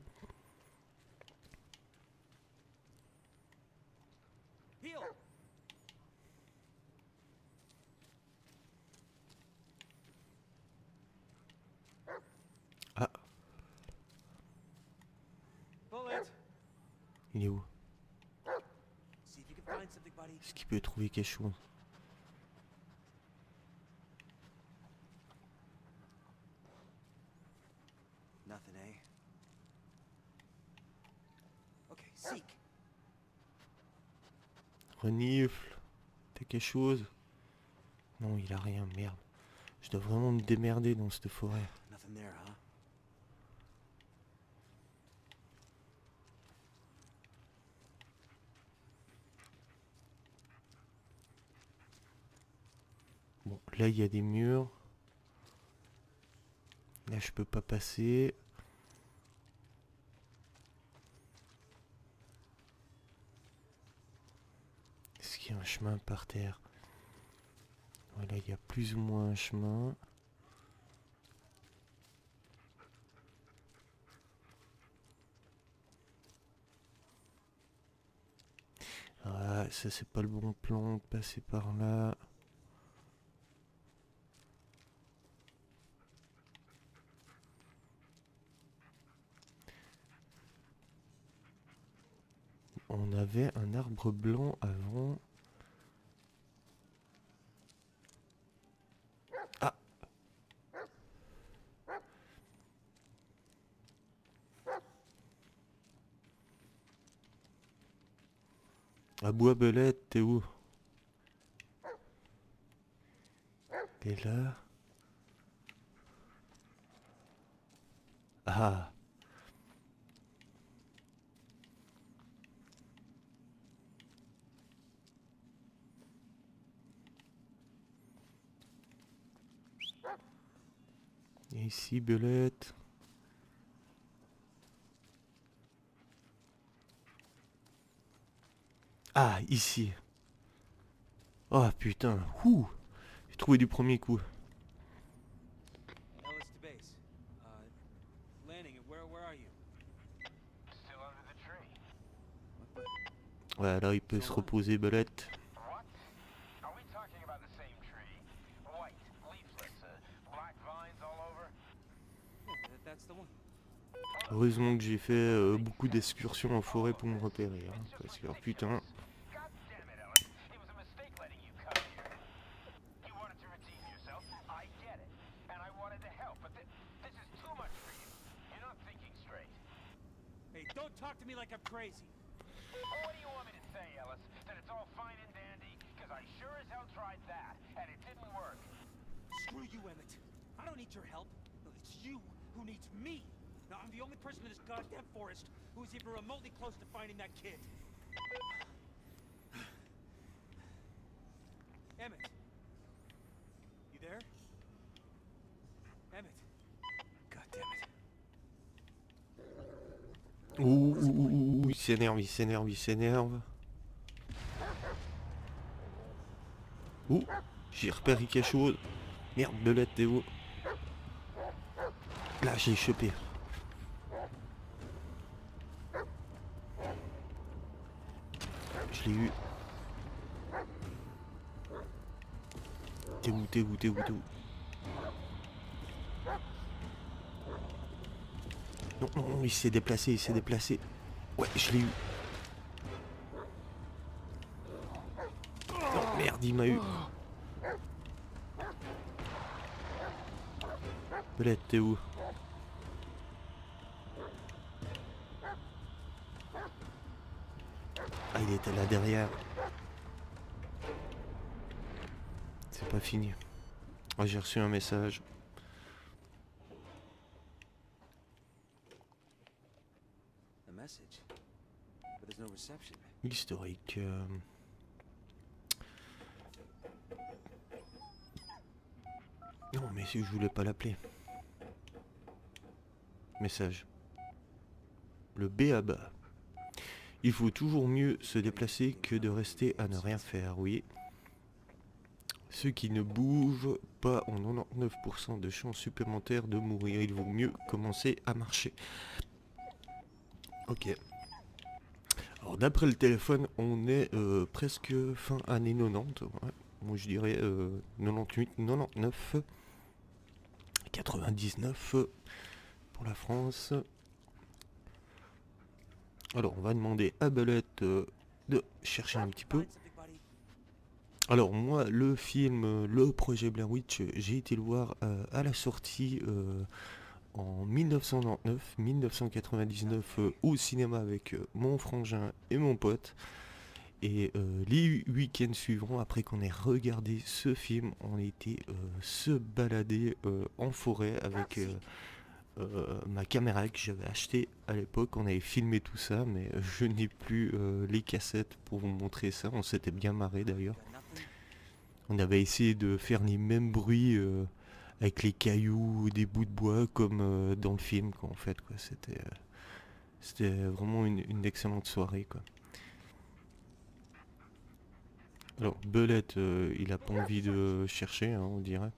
Ah. Il est où? Est-ce qu'il peut trouver quelque chose? renifle. T'as quelque chose? Non, il a rien, merde. Je dois vraiment me démerder dans cette forêt. Nothing there, huh? Bon, là il y a des murs. Là je peux pas passer. Est-ce qu'il y a un chemin par terre? Voilà, il y a plus ou moins un chemin. Ah, ça c'est pas le bon plan de passer par là. On avait un arbre blanc avant. Ah! À Bois-Belette, t'es où? T'es là? Ah! Et ici, Belette. Ah, ici. Oh putain. Ouh. J'ai trouvé du premier coup. Ellis to base. Landing, where are you? Still under the tree. Ouais, là, il peut se reposer, Belette. What? Are we talking about the same tree? White, leafless, black vines all over? Yeah, that's the one. Heureusement que j'ai fait beaucoup d'excursions en forêt pour me repérer. Hein, parce que, putain. God damn it, Ellis. It was a mistake letting you come here. You wanted to redeem yourself. I get it. And I wanted to help, but this is too much for you. You're not thinking straight. Hey, don't talk to me like I'm crazy. Well, what do you want me to say, Ellis? That it's all fine and dandy? Because I sure as hell tried that, and it didn't work. Screw you, Emmett. I don't need your help. No, it's you who needs me. Now, I'm the only person in this goddamn forest who is even remotely close to finding that kid. Emmett. You there? Emmett. God damn it. Ouh, ouh, ouh, il s'énerve, il s'énerve, il s'énerve. Ouh, j'ai repéré quelque chose. Merde, Belette, t'es où? Là, j'ai chopé. Je l'ai eu. T'es où, t'es où, t'es où, t'es où? Non, non, non, il s'est déplacé, il s'est déplacé. Ouais, je l'ai eu. Non, merde, il m'a eu. Belette, t'es où? Ah, il était là derrière. C'est pas fini. Ah, j'ai reçu un message. A message. But there's no reception. Historique. Non, mais si je voulais pas l'appeler. Message. Le B à bas. Il faut toujours mieux se déplacer que de rester à ne rien faire, oui. Ceux qui ne bougent pas ont 99% de chances supplémentaires de mourir. Il vaut mieux commencer à marcher. Ok. Alors d'après le téléphone, on est presque fin année 90. Ouais. Moi je dirais 98, 99, 99 pour la France. Alors on va demander à Belette de chercher un petit peu. Find something, buddy. Alors moi le film, le projet Blair Witch, j'ai été le voir à la sortie en 1999, 1999 au cinéma avec mon frangin et mon pote. Et les week-ends suivants, après qu'on ait regardé ce film, on était se balader en forêt avec ma caméra que j'avais achetée à l'époque. On avait filmé tout ça, mais je n'ai plus les cassettes pour vous montrer ça. On s'était bien marré d'ailleurs. Got nothing? On avait essayé de faire les mêmes bruits avec les cailloux ou des bouts de bois comme dans le film, quoi, en fait, quoi. C'était vraiment une excellente soirée, quoi. Alors, Belette, il a pas envie de chercher, hein, on dirait.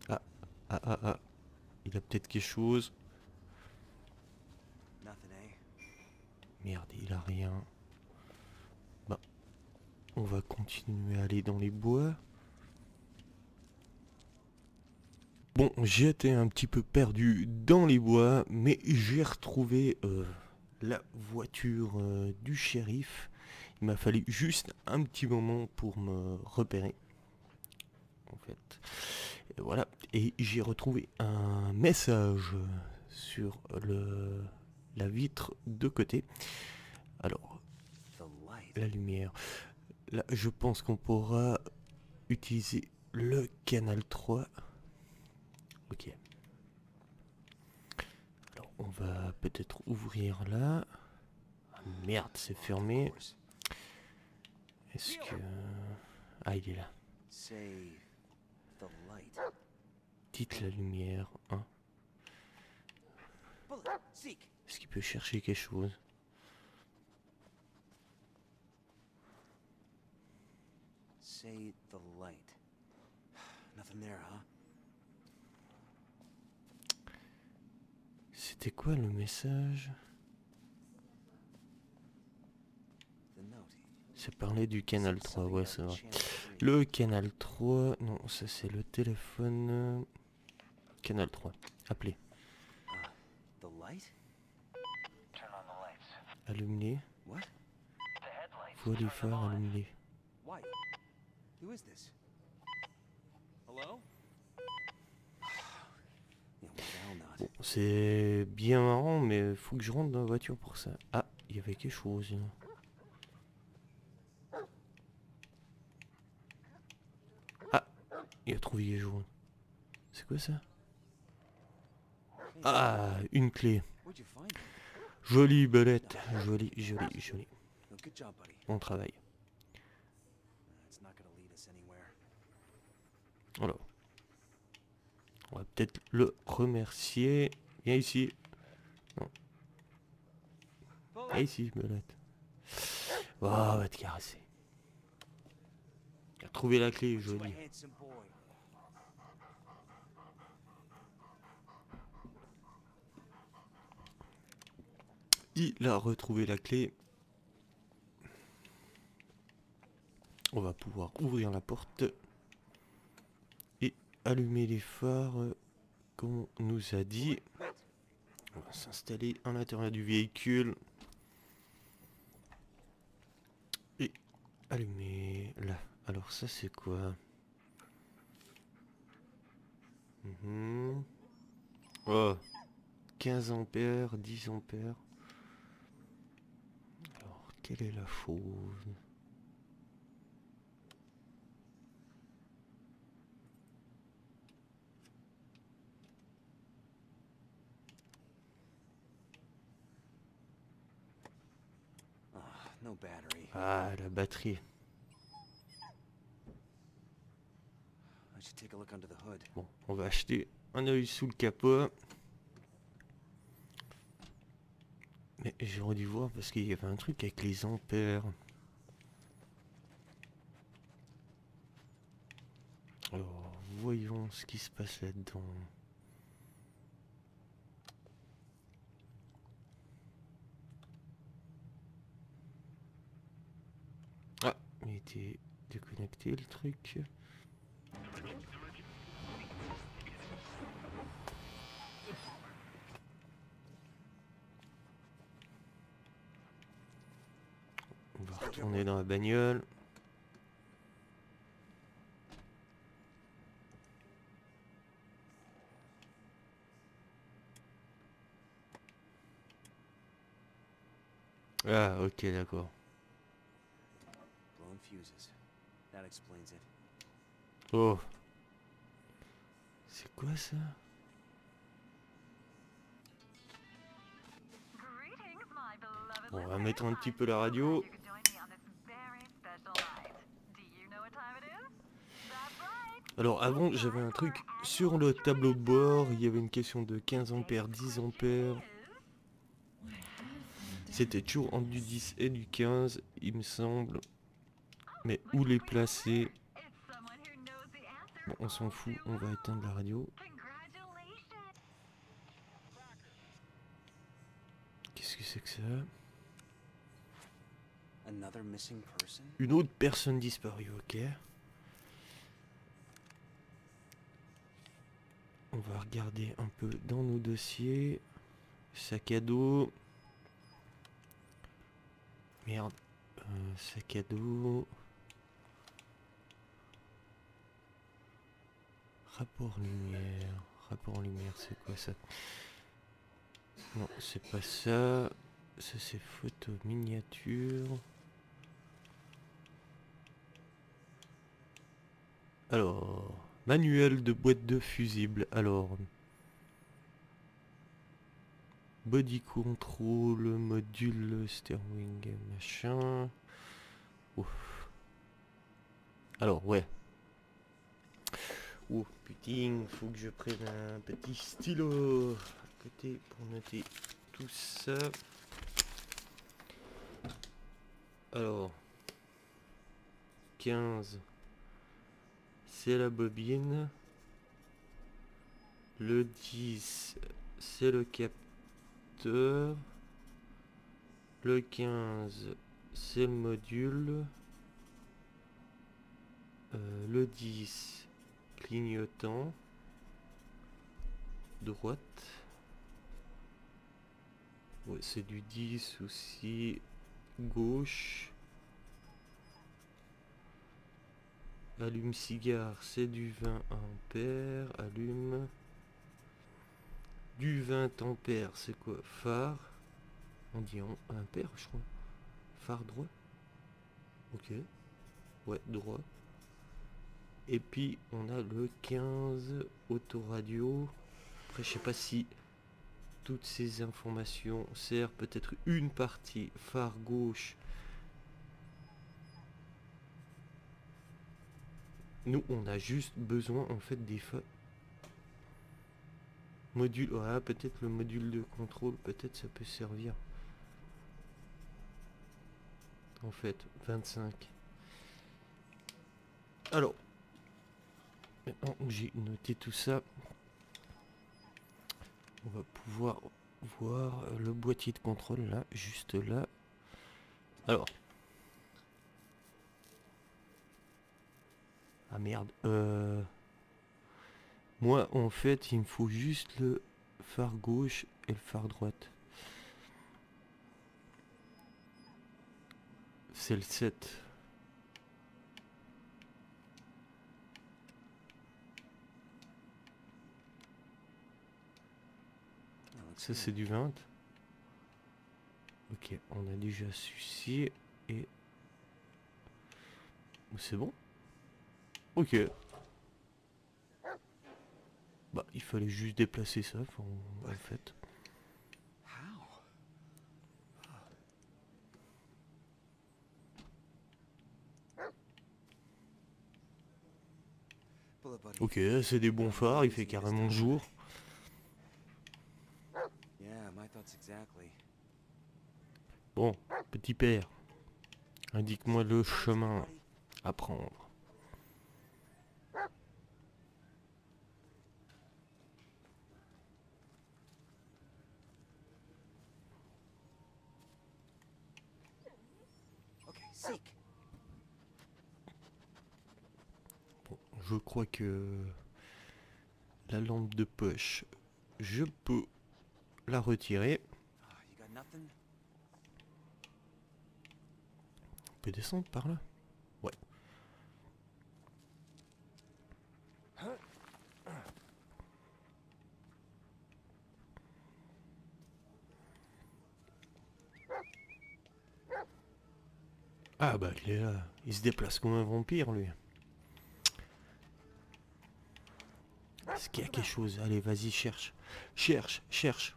Ah, ah, ah, ah. Il a peut-être quelque chose. Nothing, eh? Merde, il a rien. Bah, on va continuer à aller dans les bois. Bon, j'étais un petit peu perdu dans les bois, mais j'ai retrouvé la voiture du shérif. Il m'a fallu juste un petit moment pour me repérer. En fait. Et voilà. Et j'ai retrouvé un message sur la vitre de côté. Alors, The light. la lumière. Là, je pense qu'on pourra utiliser le canal 3. Ok. Alors, on va peut-être ouvrir là. Ah, merde, c'est fermé. Of course. Est-ce que... Ah, il est là. Save the light. Dites la lumière, hein. Bullet, seek. Est-ce qu'il peut chercher quelque chose? Say the light. Nothing there, huh? C'était quoi le message? The note. Ça parlait du canal 3, Something ouais, about c'est the vrai. channel 3. Le canal 3, non, ça c'est le téléphone. Canal 3, appelez. The light? Turn on the lights. Allume-les. What? The headlights. Vois les Turn them phares, on. allume-les. Why? Who is this? Hello? Yeah, well, the hell not. Bon, c'est bien marrant, mais faut que je rentre dans la voiture pour ça. Ah, il y avait quelque chose. Ah, il a trouvé quelque chose. C'est quoi ça? Ah, une clé. Where'd you find it? Jolie belette. Jolie, jolie, jolie. Oh, good job, buddy. Bon travail. It's not gonna lead us anywhere. Alors. On va peut-être le remercier. Viens ici. Non. Viens ici, belette. Oh, on va te caresser. Il a trouvé la clé, You a jolie. handsome boy. Il a retrouvé la clé. On va pouvoir ouvrir la porte et allumer les phares comme on nous a dit. On va s'installer à l'intérieur du véhicule et allumer là. Alors ça c'est quoi? Oh, 15 ampères, 10 ampères. Alors, quelle est la chose? No battery. Ah, la batterie. I should take a look under the hood. Bon, on va acheter un œil sous le capot. Mais j'aurais dû voir parce qu'il y avait un truc avec les ampères. Alors, voyons ce qui se passe là-dedans. Ah, il était déconnecté le truc. On va retourner dans la bagnole. Ah, ok, d'accord. Blown fuses. That explains it. Oh. C'est quoi ça? Greetings, my beloved Bon, on va listeners. mettre un petit I'm peu la so radio. glad you could join me on this very special night. Do you know what time it is? That's right. Alors avant, j'avais un truc sur le tableau de bord. Il y avait une question de 15 ampères, 10 ampères. C'était toujours entre du 10 et du 15, il me semble. Mais où les placer? It's someone who knows the answer. Bon, on s'en fout, on va éteindre la radio. Congratulations. Qu'est-ce que c'est que ça? Another missing person? Une autre personne disparue, ok. On va regarder un peu dans nos dossiers. Sac à dos. Merde. Sac à dos. Rapport lumière. Rapport lumière, c'est quoi ça? Non, c'est pas ça. Ça, c'est photo miniature. Alors, manuel de boîte de fusible. Alors, body control, module, steering, machin. Ouf. Alors, ouais. Oh putain, faut que je prenne un petit stylo à côté pour noter tout ça. Alors, 15, c'est la bobine. Le 10, c'est le capteur. Le 15, c'est le module. Le 10, clignotant. Droite. Ouais, c'est du 10 aussi. Gauche. Allume cigare, c'est du 20 ampères. Allume. Du 20 ampères, c'est quoi? Phare. On dit en ampères, je crois. Phare droit. Ok. Ouais, droit. Et puis on a le 15 autoradio. Après, je sais pas si toutes ces informations servent. Peut-être une partie. Phare gauche. Nous, on a juste besoin en fait des phares. Module, voilà, peut-être le module de contrôle, peut-être ça peut servir. En fait, 25. Alors, maintenant que j'ai noté tout ça, on va pouvoir voir le boîtier de contrôle là, juste là. Alors. Ah merde. Moi, en fait, il me faut juste le phare gauche et le phare droite. C'est le 7. Ça, c'est du 20. Ok, on a déjà suci et... C'est bon? Ok. Bah, il fallait juste déplacer ça, en fait. Ok, c'est des bons phares, il fait carrément jour. Bon, petit père, indique-moi le chemin à prendre. Bon, je crois que la lampe de poche, je peux la retirer. On peut descendre par là? Ouais. Ah bah il est là. Il se déplace comme un vampire lui. Est-ce qu'il y a quelque chose? Allez, vas-y, cherche. Cherche, cherche.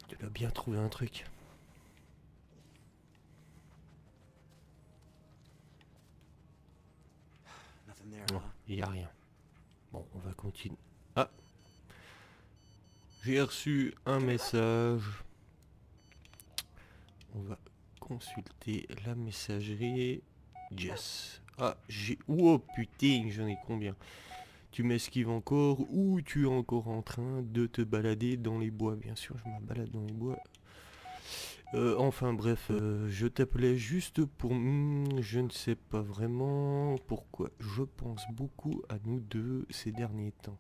Tu dois bien trouver un truc. Nothing there, Non, huh? il n'y a rien. Bon, on va continuer. Ah! J'ai reçu un message. On va consulter la messagerie. Yes. Ah, j'ai... Oh putain, j'en ai combien? Tu m'esquives encore ou tu es encore en train de te balader dans les bois? Bien sûr, je me balade dans les bois. Enfin bref, je t'appelais juste pour... je ne sais pas vraiment pourquoi. Je pense beaucoup à nous deux ces derniers temps.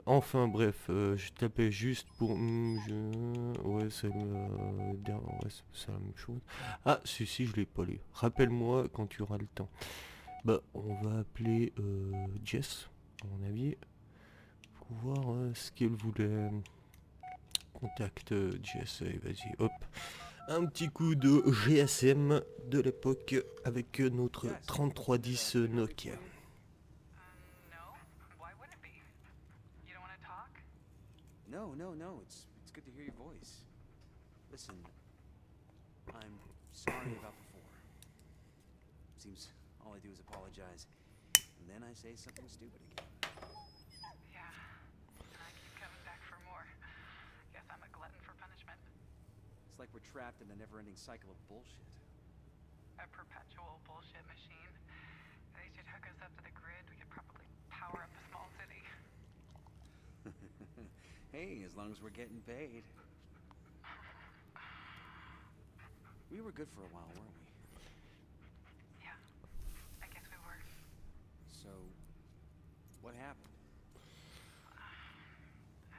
Enfin bref, je t'appelais juste pour... ouais, c'est c'est la même chose. Ah, si, je l'ai pas lu. Rappelle-moi quand tu auras le temps. Bah, on va appeler Jess, à mon avis, pour voir ce qu'elle voulait. Contact Jess, allez, vas-y, hop. Un petit coup de GSM de l'époque avec notre 3310 Nokia. No. Why would it be? You don't want to talk? No. It's good to hear your voice. Listen, I'm sorry about before. Seems all I do is apologize, and then I say something stupid again. Yeah. I keep coming back for more. Guess I'm a glutton for punishment. It's like we're trapped in a never-ending cycle of bullshit. A perpetual bullshit machine. They should hook us up to the grid. We could probably power up a small city. Hey, as long as we're getting paid. We were good for a while, weren't we? Yeah. I guess we were. So, what happened?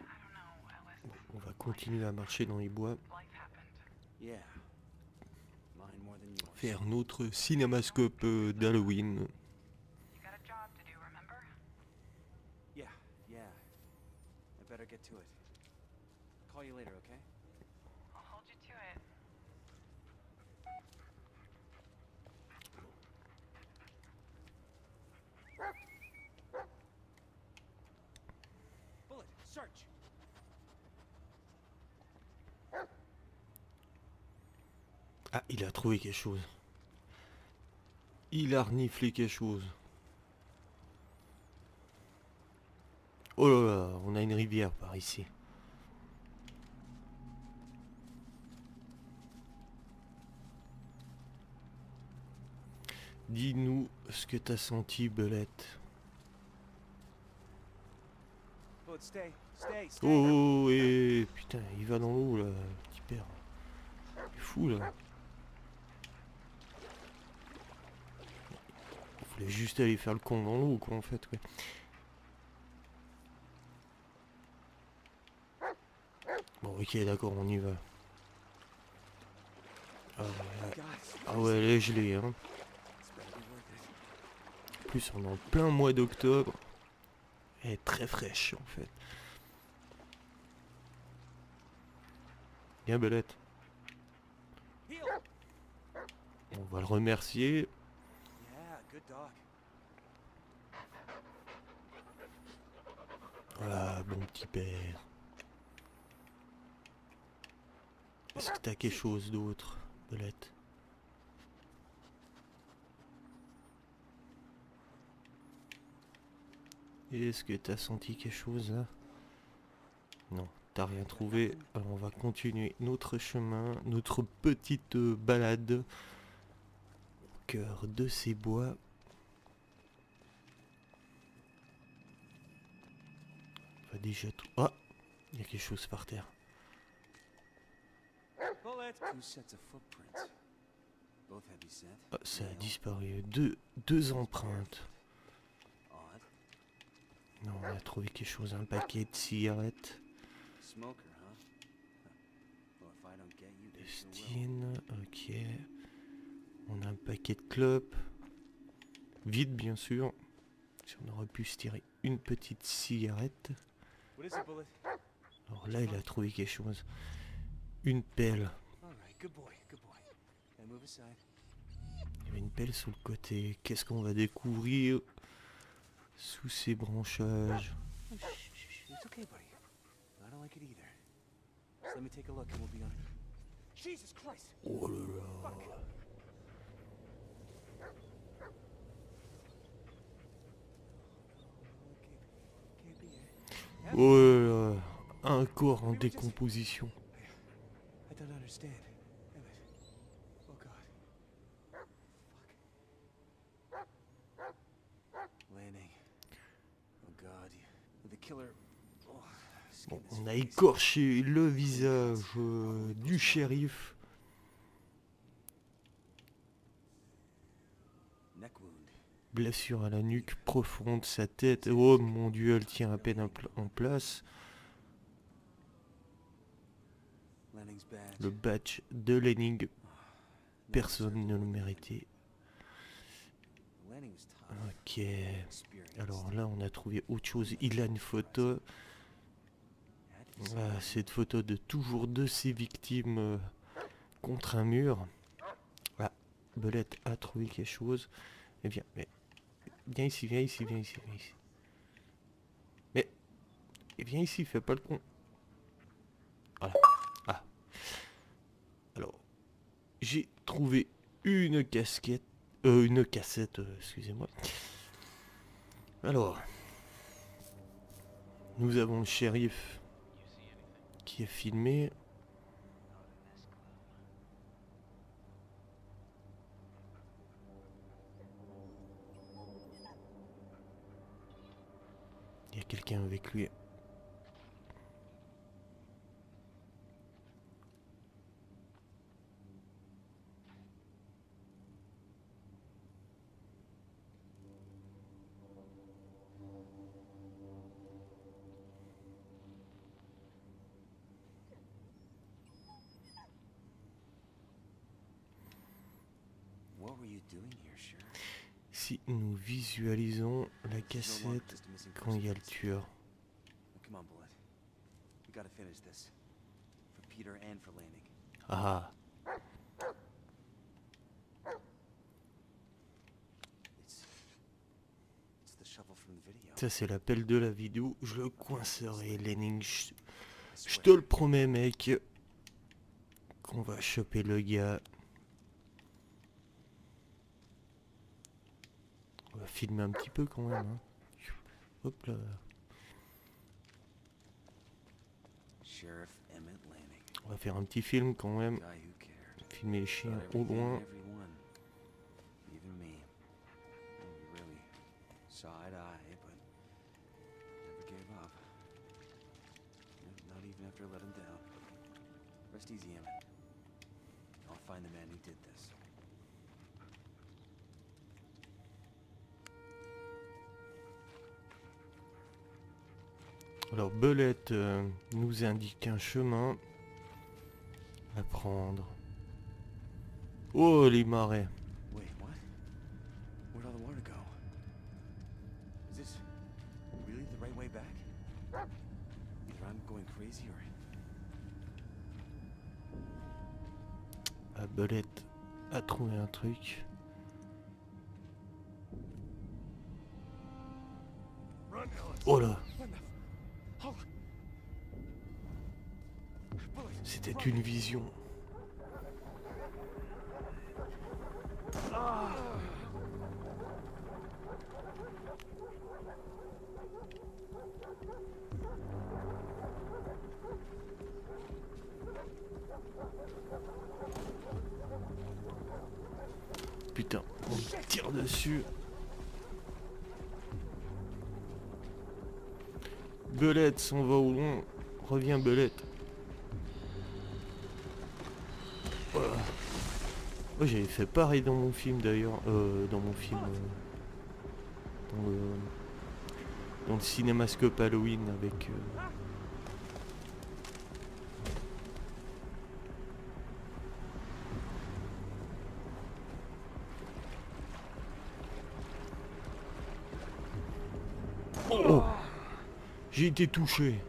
I don't know, Ellis. On va continuer à marcher dans les bois. Life happened. Yeah. Mine more than yours. Faire notre cinémascope d'Halloween. You got a job to do, remember? Yeah. I better get to it. Call you later, okay? I'll hold you to it. Bullet, search! Ah, il a trouvé quelque chose. Il a reniflé quelque chose. Oh là là, on a une rivière par ici. Dis-nous ce que t'as senti, Belette. Bullet, stay. Oh, et putain, il va dans l'eau là, le petit père. Il est fou là. Il voulait juste aller faire le con dans l'eau, quoi, en fait, ouais. Bon, ok, d'accord, on y va. Ah ouais, elle est gelée, hein. En plus, on est en plein mois d'octobre. Elle est très fraîche, en fait. Bien, Belette. On va le remercier. Yeah, good dog. Voilà, bon petit père. Est-ce que t'as quelque chose d'autre, Belette? Est-ce que t'as senti quelque chose là? Non, t'as rien trouvé. Alors on va continuer notre chemin, notre petite balade au cœur de ces bois. On va déjà tout... Ah! Il y a quelque chose par terre. Bullet! Two sets of footprints. Both heavy set. Ah, ça a disparu. Deux empreintes. Odd. Non, on a trouvé quelque chose, un paquet de cigarettes. Smoker, huh? Well, if I don't get you, they sure will. Destine, ok. On a un paquet de clopes. Vide, bien sûr. Si on aurait pu se tirer une petite cigarette. What is it, Bullet? Alors là, il a trouvé quelque chose. Une pelle. All right, good boy, good boy. Now move aside. Il y avait une pelle sur le côté. Qu'est-ce qu'on va découvrir sous ces branchages? Oh, shh. It's okay, buddy. I don't like it either. Just let me take a look and we'll be on it. Jesus Christ! Oh là là. Can't be here. Oh là là. Un corps en décomposition. I don't understand. Damn it. Oh God. Fuck. Lanning. Oh God. The killer. Oh, skin Bon, his on a face. écorché le visage du shérif. Neck wound. Blessure à la nuque profonde, sa tête. Oh mon Dieu, elle tient à peine en place. Lanning's badge. Le badge de Lanning. Personne ne le méritait. Lanning was tough. Ok. Experienced. Alors là, on a trouvé autre chose. Il a une photo. Had to be Ah, someone. cette photo de toujours de ses victimes contre un mur. Ah, Belette a trouvé quelque chose. Eh bien, mais viens ici, viens ici, viens ici, viens ici. Mais viens ici, fais pas le con. Voilà. Ah. Alors, j'ai trouvé une casquette, une cassette, excusez-moi. Alors, nous avons le shérif qui est filmé. Il y a quelqu'un avec lui. What were you doing here, Sheriff? Si nous visualisons la This is no longer cassette just a missing quand il y a le persons case. tueur. Now, come on, Bullet. We gotta finish this. For Peter and for Lanning. Ah, It's the shovel from the video. ça c'est l'appel de la vidéo. Je le coincerai, Lanning. I Je swear. te le promets, mec. Qu'on va choper le gars. On va filmer un petit peu quand même. Hein. Hop là. Sheriff Emmett Lanning. On va faire un petit film quand même. Guy who cared. Filmer les chiens About au everything loin. and everyone. Even me. And we really saw eye to eye, but never gave up. Not even after I let him down. Rest easy, Emmett. I'll find the man who did this. Alors Belette nous indique un chemin à prendre. Oh les marais. Wait, what? Where'd all the water go? Is this really the right way back? Either I'm going crazy or... Ah, Belette a trouvé un truc. Oh là, c'était une vision. Putain, on me tire dessus. Belette s'en va au loin. Reviens Belette. Voilà. Moi j'avais fait pareil dans mon film d'ailleurs. Dans mon film. Dans le cinémascope Halloween avec. Oh! J'ai été touché.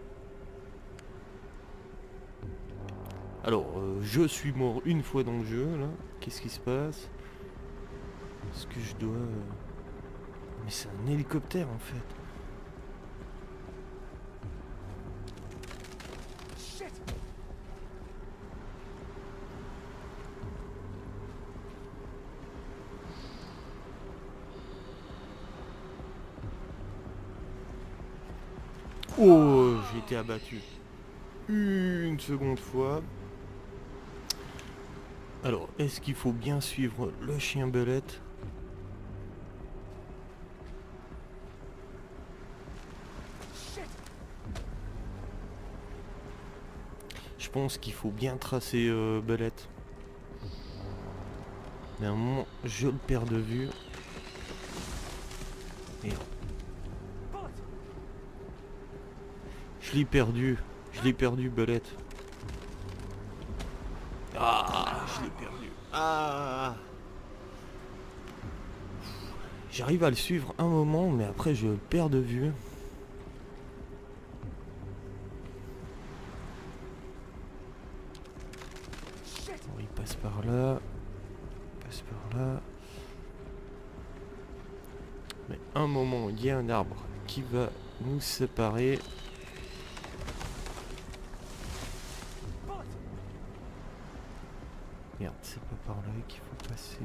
Alors, je suis mort une fois dans le jeu, là. Qu'est-ce qui se passe? Est-ce que je dois... Mais c'est un hélicoptère, en fait. Oh, j'ai été abattu. Une seconde fois. Alors, est-ce qu'il faut bien suivre le chien belette? Je pense qu'il faut bien tracer belette. Mais à un moment, je le perds de vue. Merde. Je l'ai perdu, belette. Ah, je l'ai perdu. Ah. J'arrive à le suivre un moment, mais après je le perds de vue. Bon, il passe par là. Il passe par là. Mais un moment, il y a un arbre qui va nous séparer. Merde, c'est pas par là qu'il faut passer.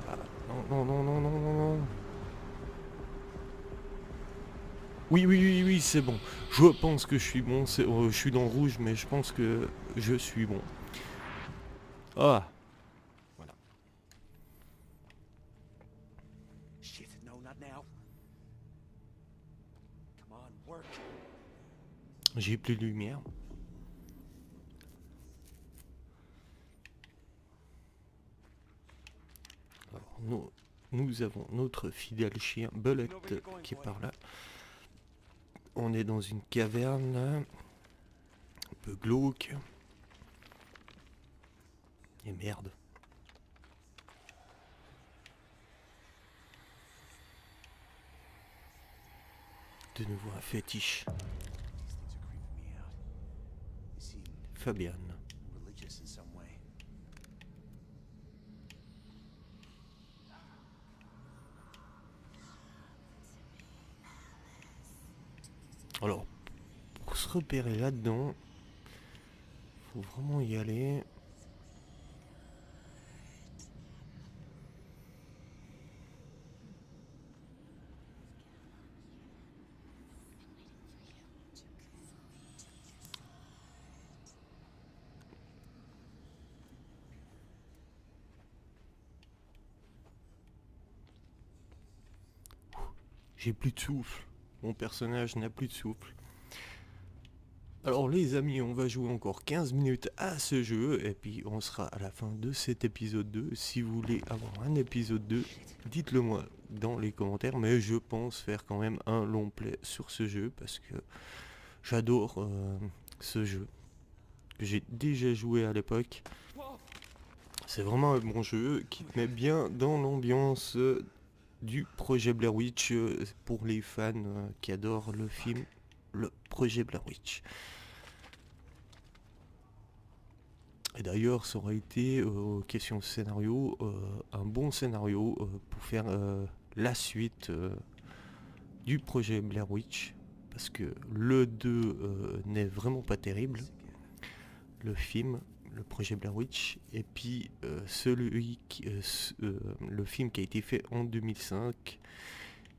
Ah, non, non, non, non, non, non, non. Oui, c'est bon. Je pense que je suis bon. Je suis dans le rouge, mais je pense que je suis bon. Ah. Voilà. Shit, no, not now. Come on, work. J'ai plus de lumière. Alors, nous avons notre fidèle chien Belette qui est par là. On est dans une caverne là, un peu glauque. Et merde. De nouveau un fétiche. These things are creeping me out. They seem Fabian. religious in some way. Alors, pour se repérer là-dedans, faut vraiment y aller. J'ai plus de souffle. Mon personnage n'a plus de souffle. Alors les amis, on va jouer encore 15 minutes à ce jeu et puis on sera à la fin de cet épisode 2. Si vous voulez avoir un épisode 2, dites-le moi dans les commentaires. Mais je pense faire quand même un long play sur ce jeu parce que j'adore ce jeu. Que j'ai déjà joué à l'époque. C'est vraiment un bon jeu qui te met bien dans l'ambiance du projet Blair Witch pour les fans qui adorent le film, le projet Blair Witch. Et d'ailleurs, ça aurait été, question scénario, un bon scénario pour faire la suite du projet Blair Witch. Parce que le 2 n'est vraiment pas terrible, le film, le projet Blair Witch. Et puis le film qui a été fait en 2005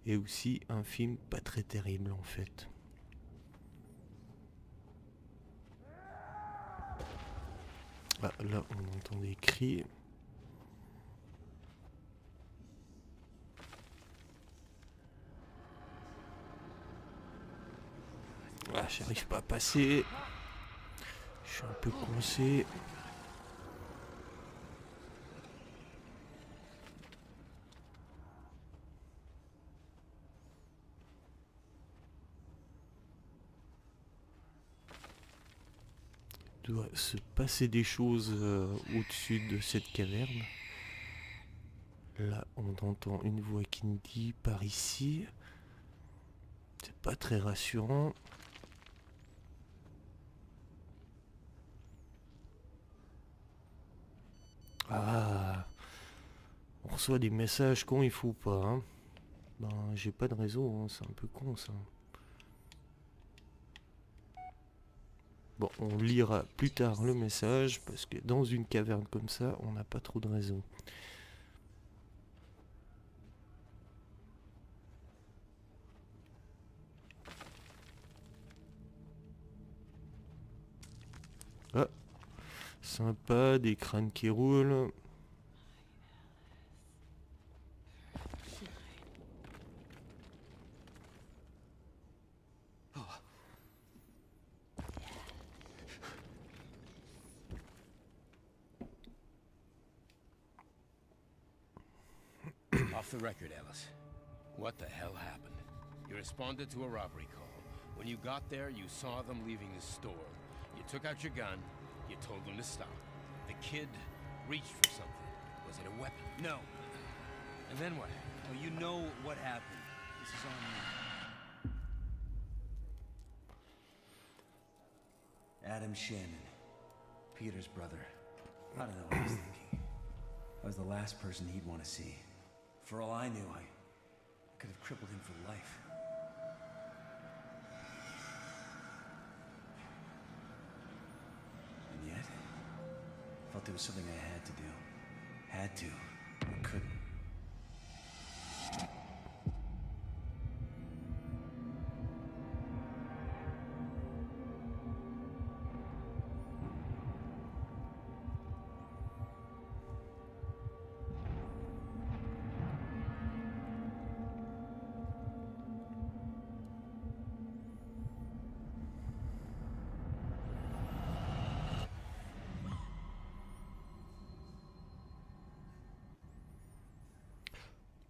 est aussi un film pas très terrible en fait. Ah, là, on entend des cris. Ah, j'arrive pas à passer. Je suis un peu coincé. Il doit se passer des choses au-dessus de cette caverne. Là, on entend une voix qui nous dit par ici. C'est pas très rassurant. Ah, on reçoit des messages quand il faut pas. Hein. Ben, j'ai pas de réseau, hein. C'est un peu con ça. Bon, on lira plus tard le message parce que dans une caverne comme ça, on n'a pas trop de réseau. Ah, sympa, des crânes qui roulent. Off the record, Ellis. What the hell happened? You responded to a robbery call. When you got there, you saw them leaving the store. You took out your gun. You told them to stop. The kid reached for something. Was it a weapon? No. And then what? Oh, you know what happened. This is on me. Adam Shannon. Peter's brother. I don't know what I was thinking. I was the last person he'd want to see. For all I knew, I could have crippled him for life. And yet, I felt it was something I had to do. Had to. I couldn't.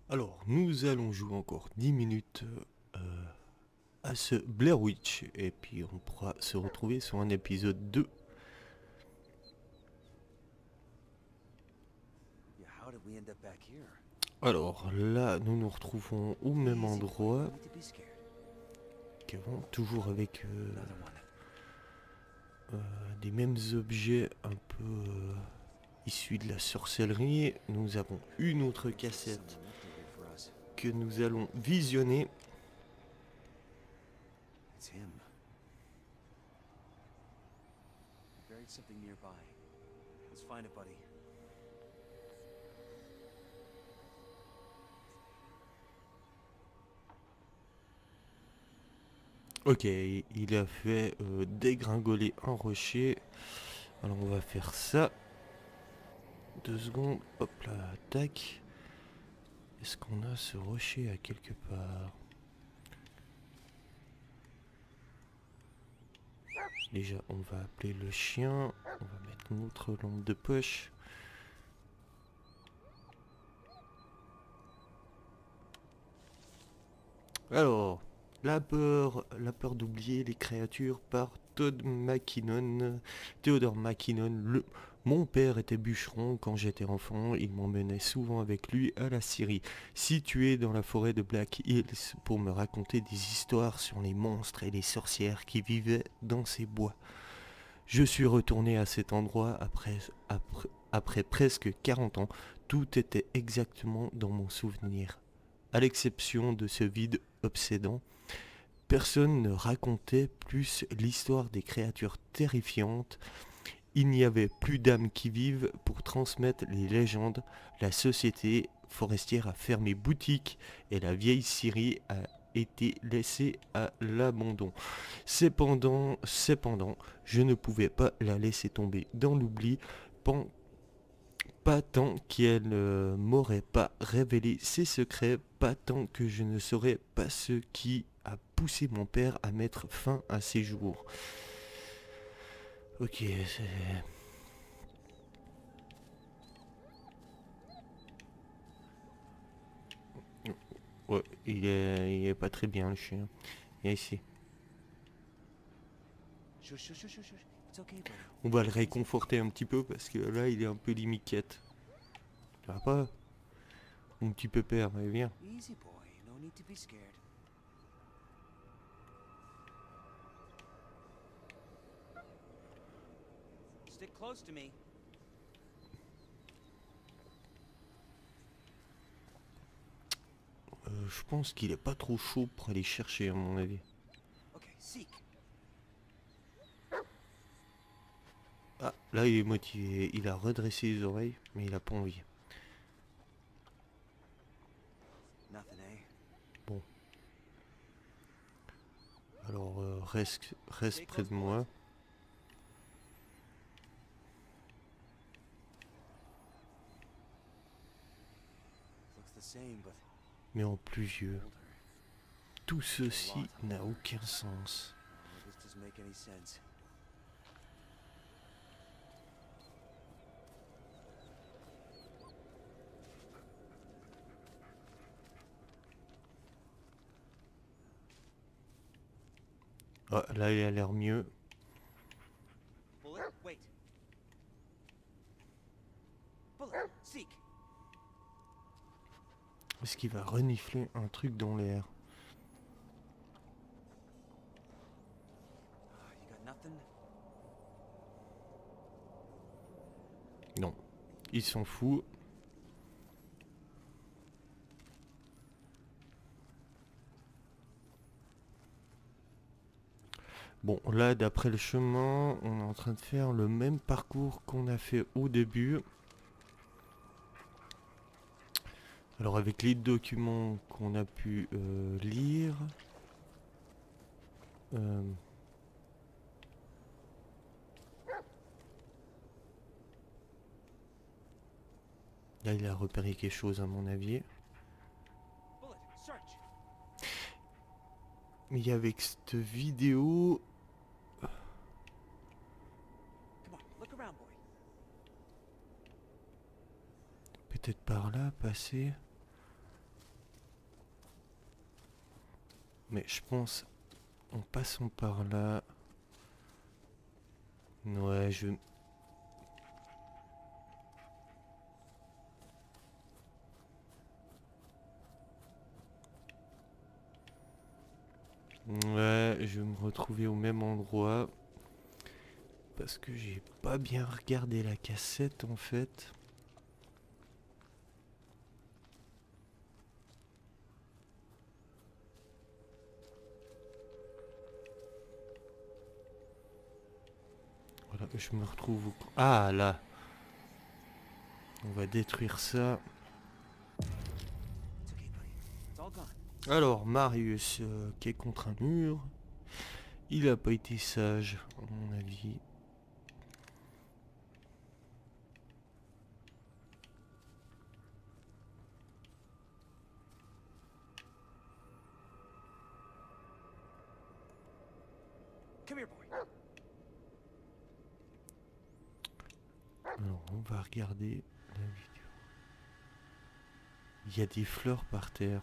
Alors, nous allons jouer encore 10 minutes à ce Blair Witch. Et puis on pourra se retrouver sur un épisode 2. Yeah, how did we end up back here? Alors là, nous nous retrouvons au même endroit No need to be scared. qu'avant, toujours avec Another one. des mêmes objets un peu issus de la sorcellerie. Nous avons une autre cassette Something left over for us. que nous allons visionner. It's him. He buried something nearby. Let's find it, buddy. Ok, il a fait dégringoler un rocher. Alors on va faire ça. 2 secondes, hop là, tac. Est-ce qu'on a ce rocher à quelque part? Déjà, on va appeler le chien. On va mettre notre lampe de poche. Alors, la peur d'oublier les créatures par Todd McKinnon. Theodore McKinnon. Mon père était bûcheron quand j'étais enfant. Il m'emmenait souvent avec lui à la Syrie, située dans la forêt de Black Hills, pour me raconter des histoires sur les monstres et les sorcières qui vivaient dans ces bois. Je suis retourné à cet endroit après presque 40 ans. Tout était exactement dans mon souvenir, à l'exception de ce vide obsédant. Personne ne racontait plus l'histoire des créatures terrifiantes. Il n'y avait plus d'âmes qui vivent pour transmettre les légendes. La société forestière a fermé boutique et la vieille Syrie a été laissée à l'abandon. Cependant, je ne pouvais pas la laisser tomber dans l'oubli, pas tant qu'elle m'aurait pas révélé ses secrets, pas tant que je ne saurais pas ce qui a poussé mon père à mettre fin à ses jours. Ok, c'est... Ouais, il est pas très bien le chien. Viens ici. Shush, shush, shush, shush, shush. It's okay, buddy. On va le réconforter un petit peu parce que là il est un peu limiquette. Tu vois pas? Mon petit pépère, allez, viens. Easy boy, no need to be scared. Stick close to me. Je pense qu'il est pas trop chaud pour aller chercher à mon avis. Okay, seek. Ah, là il est motivé. Il a redressé les oreilles, mais il a pas envie. Nothing, eh? Bon. Alors reste près de moi. Looks the same, but Mais en pluvieux. older. Tout ceci n'a aucun sens. This doesn't make any sense. Ah, là il a l'air mieux. Bullet, wait. Bullet, seek. Est-ce qu'il va renifler un truc dans l'air? You got nothing? Non. Il s'en fout. Bon, là, d'après le chemin, on est en train de faire le même parcours qu'on a fait au début. Alors, avec les documents qu'on a pu lire... Là, il a repéré quelque chose, à mon avis. Bullet, search. Mais avec cette vidéo... Come on, look around, boy. Peut-être par là, passer. Mais je pense, en passant par là... Ouais, je... Ouais, je vais me retrouver au même endroit. Parce que j'ai pas bien regardé la cassette en fait. Voilà, je me retrouve... Ah là! On va détruire ça. It's okay, buddy. It's all gone. Alors, Marius qui est contre un mur. Il a pas été sage, à mon avis. Come here, boy. Alors, on va regarder la vidéo. Il y a des fleurs par terre.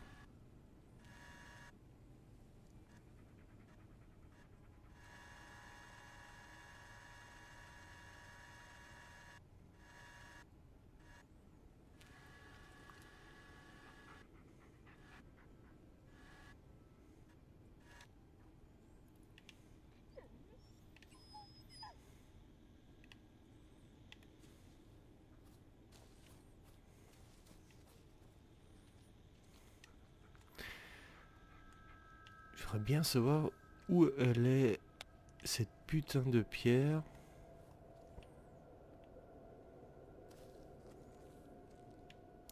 J'aimerais bien savoir où elle est, cette putain de pierre.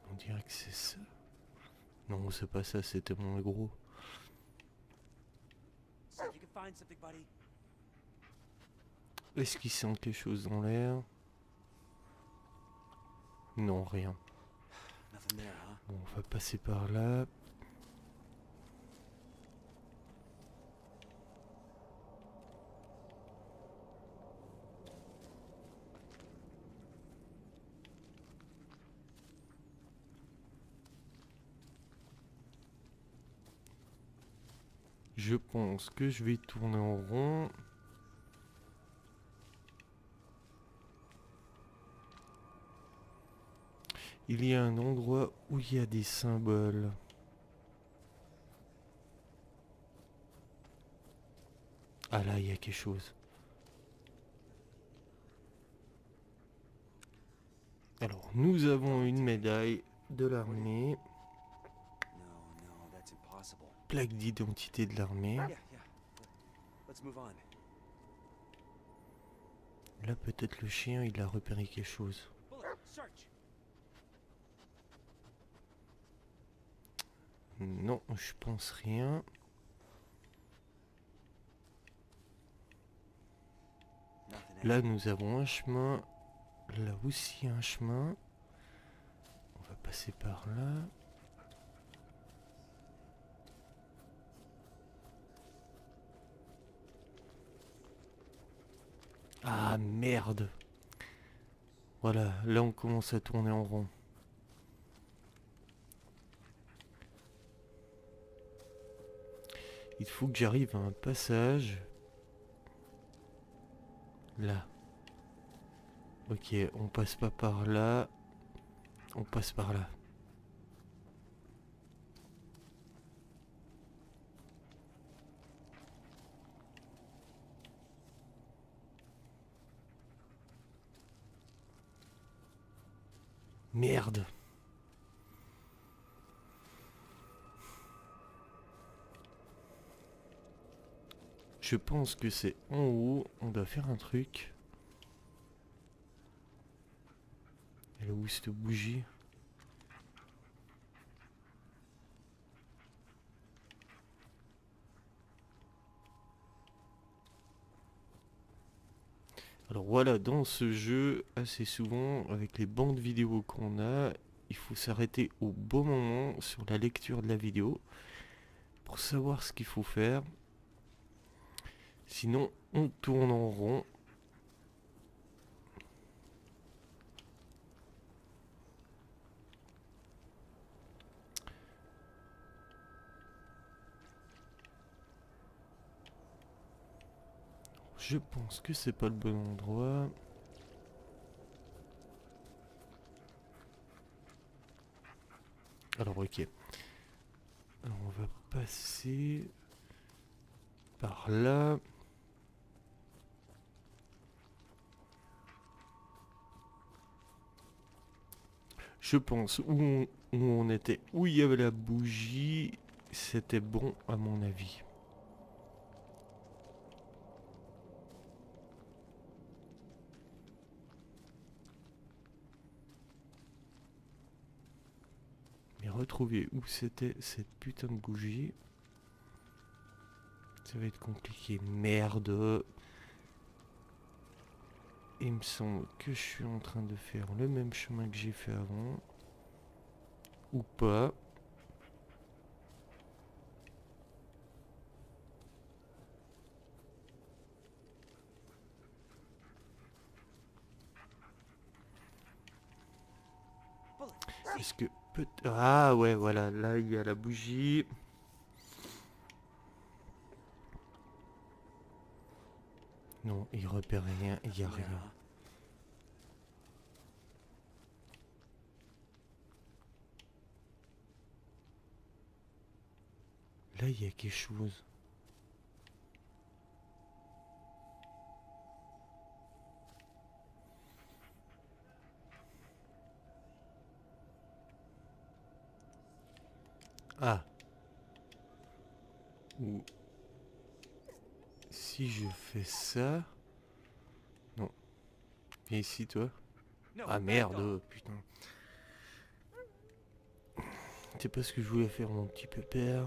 On dirait que c'est ça. Non, c'est pas ça, c'était moins gros. See if you can find something, buddy. Est-ce qu'il sent quelque chose dans l'air? Non, rien. Nothing there, huh? Bon, on va passer par là. Je pense que je vais tourner en rond. Il y a un endroit où il y a des symboles. Ah là, il y a quelque chose. Alors, nous avons une médaille de l'armée. No, no, that's impossible. Plaque d'identité de l'armée. Yeah. Let's move on. Là, peut-être le chien, il a repéré quelque chose. Bullet, search. Non, je pense rien. Nothing. Là, nous avons un chemin. Là aussi, un chemin. On va passer par là. Ah, merde. Voilà, là, on commence à tourner en rond. Il faut que j'arrive à un passage. Là. Ok, on passe pas par là. On passe par là. Merde. Je pense que c'est en haut. On doit faire un truc. Elle est où cette bougie? Alors voilà, dans ce jeu, assez souvent, avec les bandes vidéo qu'on a, il faut s'arrêter au bon moment sur la lecture de la vidéo pour savoir ce qu'il faut faire. Sinon, on tourne en rond. Je pense que c'est pas le bon endroit. Alors ok. Alors on va passer par là. Je pense où on était, où il y avait la bougie, c'était bon à mon avis. Mais retrouver où c'était cette putain de bougie, ça va être compliqué. Merde. Il me semble que je suis en train de faire le même chemin que j'ai fait avant. Ou pas. Est-ce que peut... Ah ouais, voilà, là il y a la bougie. Non, il repère rien, il n'y a rien. Là, il y a quelque chose. Ah. Ou... Si je fais ça... Non. Viens ici, toi. Ah merde, putain. C'est pas ce que je voulais faire, mon petit pépère.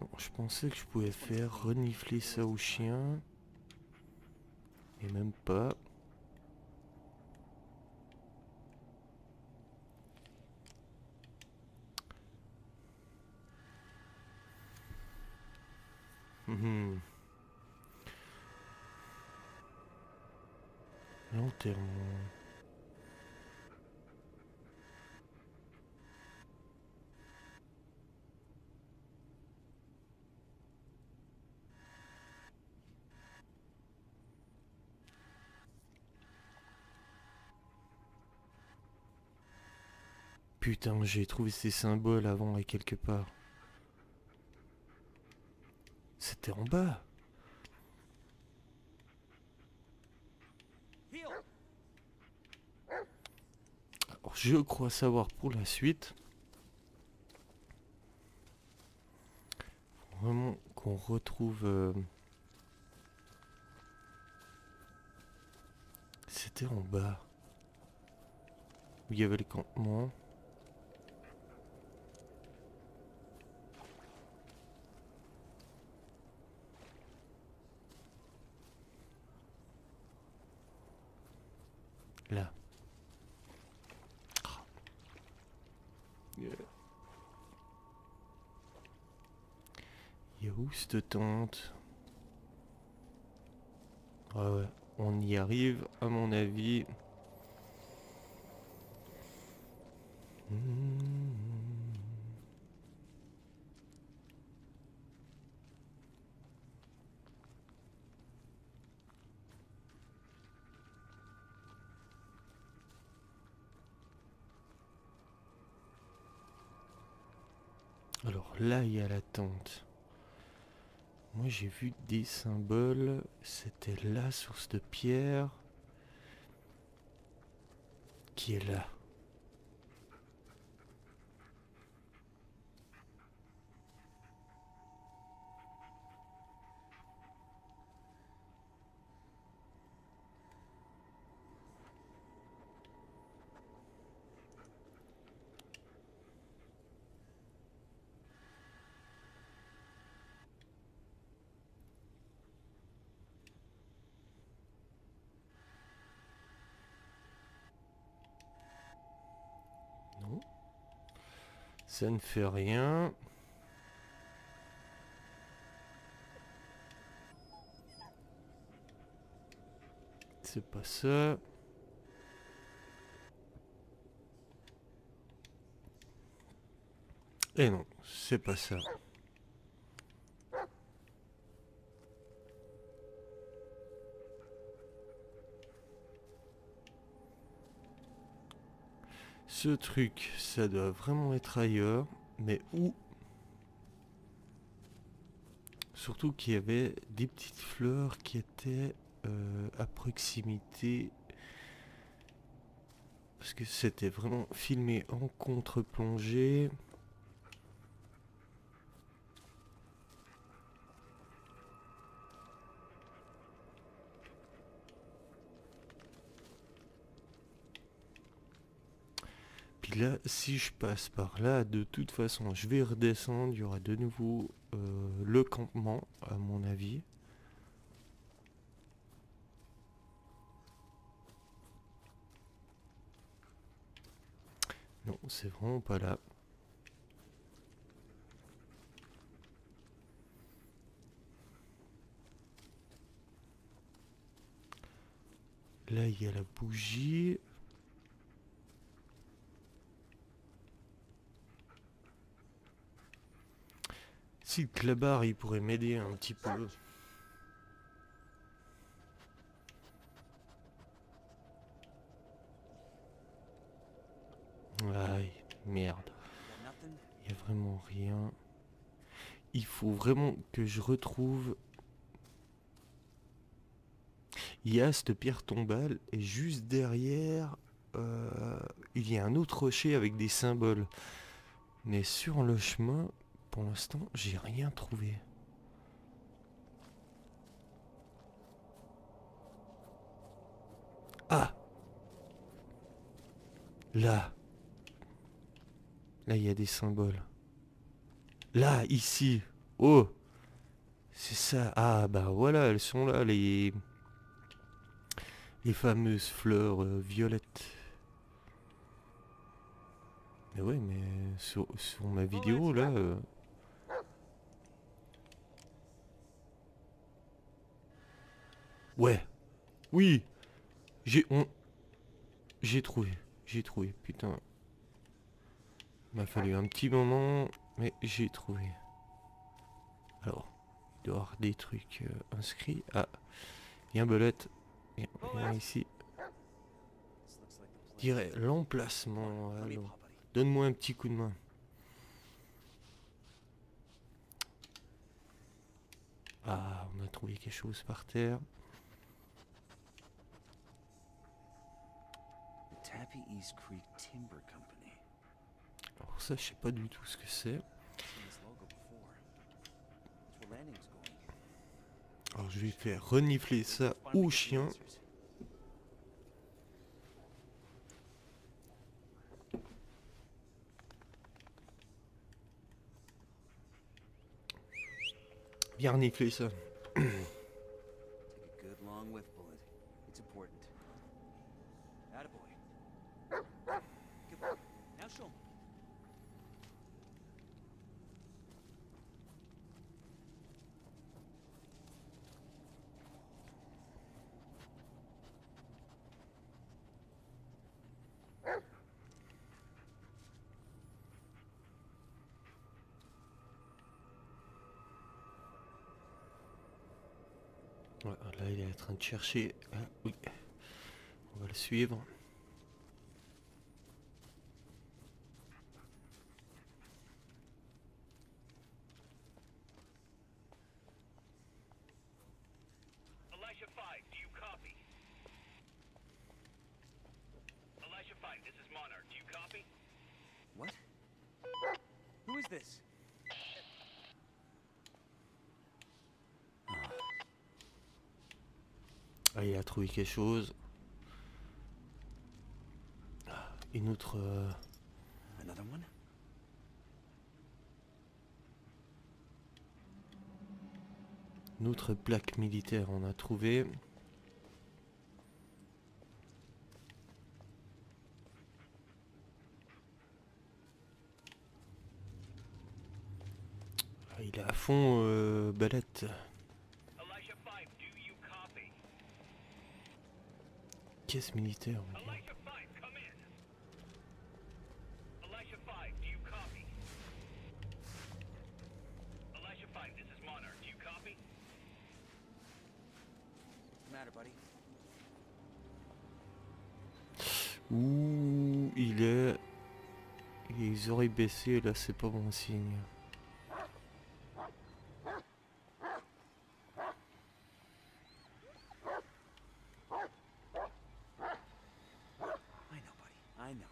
Non, je pensais que je pouvais faire renifler ça au chien. Et même pas. Lanterne. Putain, j'ai trouvé ces symboles avant et quelque part. C'était en bas. Alors, je crois savoir pour la suite. Vraiment qu'on retrouve... C'était en bas. Où il y avait le campement. Là. Il y a où cette tente? Ah ouais, on y arrive à mon avis. Alors là, il y a la tente. Moi, j'ai vu des symboles. C'était la source de pierre. Qui est là. Non. Ça ne fait rien. C'est pas ça. Et non, c'est pas ça. Ce truc, ça doit vraiment être ailleurs. Mais où? Surtout qu'il y avait des petites fleurs qui étaient à proximité. Parce que c'était vraiment filmé en contre-plongée. Puis là, si je passe par là, de toute façon, je vais redescendre. Il y aura de nouveau le campement, à mon avis. Non, c'est vraiment pas là. Là, il y a la bougie. Si le clabar, il pourrait m'aider un petit peu. Aïe, merde. Got nothing? Il n'y a vraiment rien. Il faut vraiment que je retrouve... Il y a cette pierre tombale et juste derrière, il y a un autre rocher avec des symboles. Mais sur le chemin, pour l'instant, j'ai rien trouvé. Ah! Là. Là, il y a des symboles. Là, ici. Oh! C'est ça. Ah, bah voilà, elles sont là, les fameuses fleurs violettes. Mais ouais, mais sur ma vidéo, là... Ouais. Oui. J'ai trouvé. J'ai trouvé, putain. Il m'a fallu un petit moment, mais j'ai trouvé. Alors, il doit y avoir des trucs inscrits. Ah, il y a un belette. Il y a un ici. This looks like the Je dirais l'emplacement. Let me Alors, pop, buddy. Donne-moi un petit coup de main. Ah, on a trouvé quelque chose par terre. The Tappy East Creek Timber Company. Alors ça, je sais pas du tout ce que c'est. Seen this logo before. That's where Landing's going. Alors je vais faire renifler ça Finally au get the chien. answers. Bien renifler ça. Take a good long whiff bullet. It's important. Attaboy. Good boy. Now show 'em. Ouais, là il est en train de chercher. Ah, oui. On va le suivre. Elisha 5, do you copy? Elisha 5, this is Monarch. Do you copy? What? Who is this? Ah, il a trouvé quelque chose. Ah, une autre... Another one? Une autre plaque militaire, on a trouvé. Ah, il est à fond, Balette. Elisha 5, do you copy? Caisse militaire. on dirait. Elisha 5, come in. Elisha 5, do you copy? Elisha 5, this is Monarch. Do you copy? What's the matter, buddy? Ouh, il est... Les oreilles baissées, là c'est pas bon signe. I know, buddy. I know.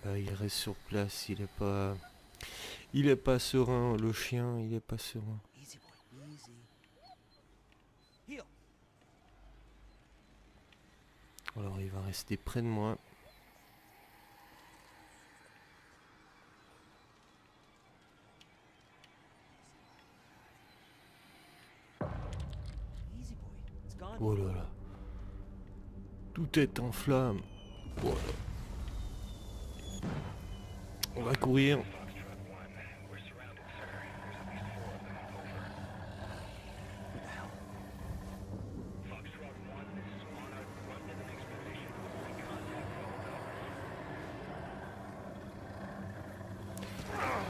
Là, il reste sur place, il est pas... Il est pas serein, le chien, il est pas serein. Easy, boy. Easy. Heel. Alors il va rester près de moi. Easy, boy. It's gone. Oh là là. Tout est en flammes. Oh là. On va courir.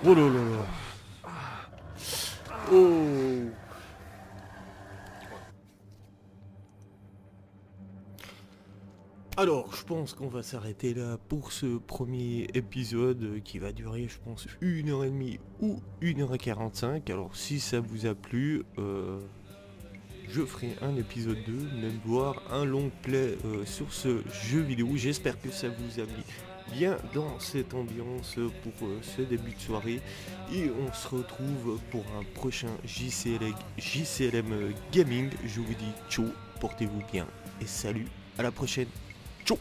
Oh là là là. Oh. Alors, je pense qu'on va s'arrêter là pour ce premier épisode qui va durer, je pense, 1h30 ou 1h45. Alors, si ça vous a plu, je ferai un épisode 2, même voire un long play sur ce jeu vidéo. J'espère que ça vous a mis bien dans cette ambiance pour ce début de soirée. Et on se retrouve pour un prochain JCLM Gaming. Je vous dis ciao, portez-vous bien et salut, à la prochaine. Ciao.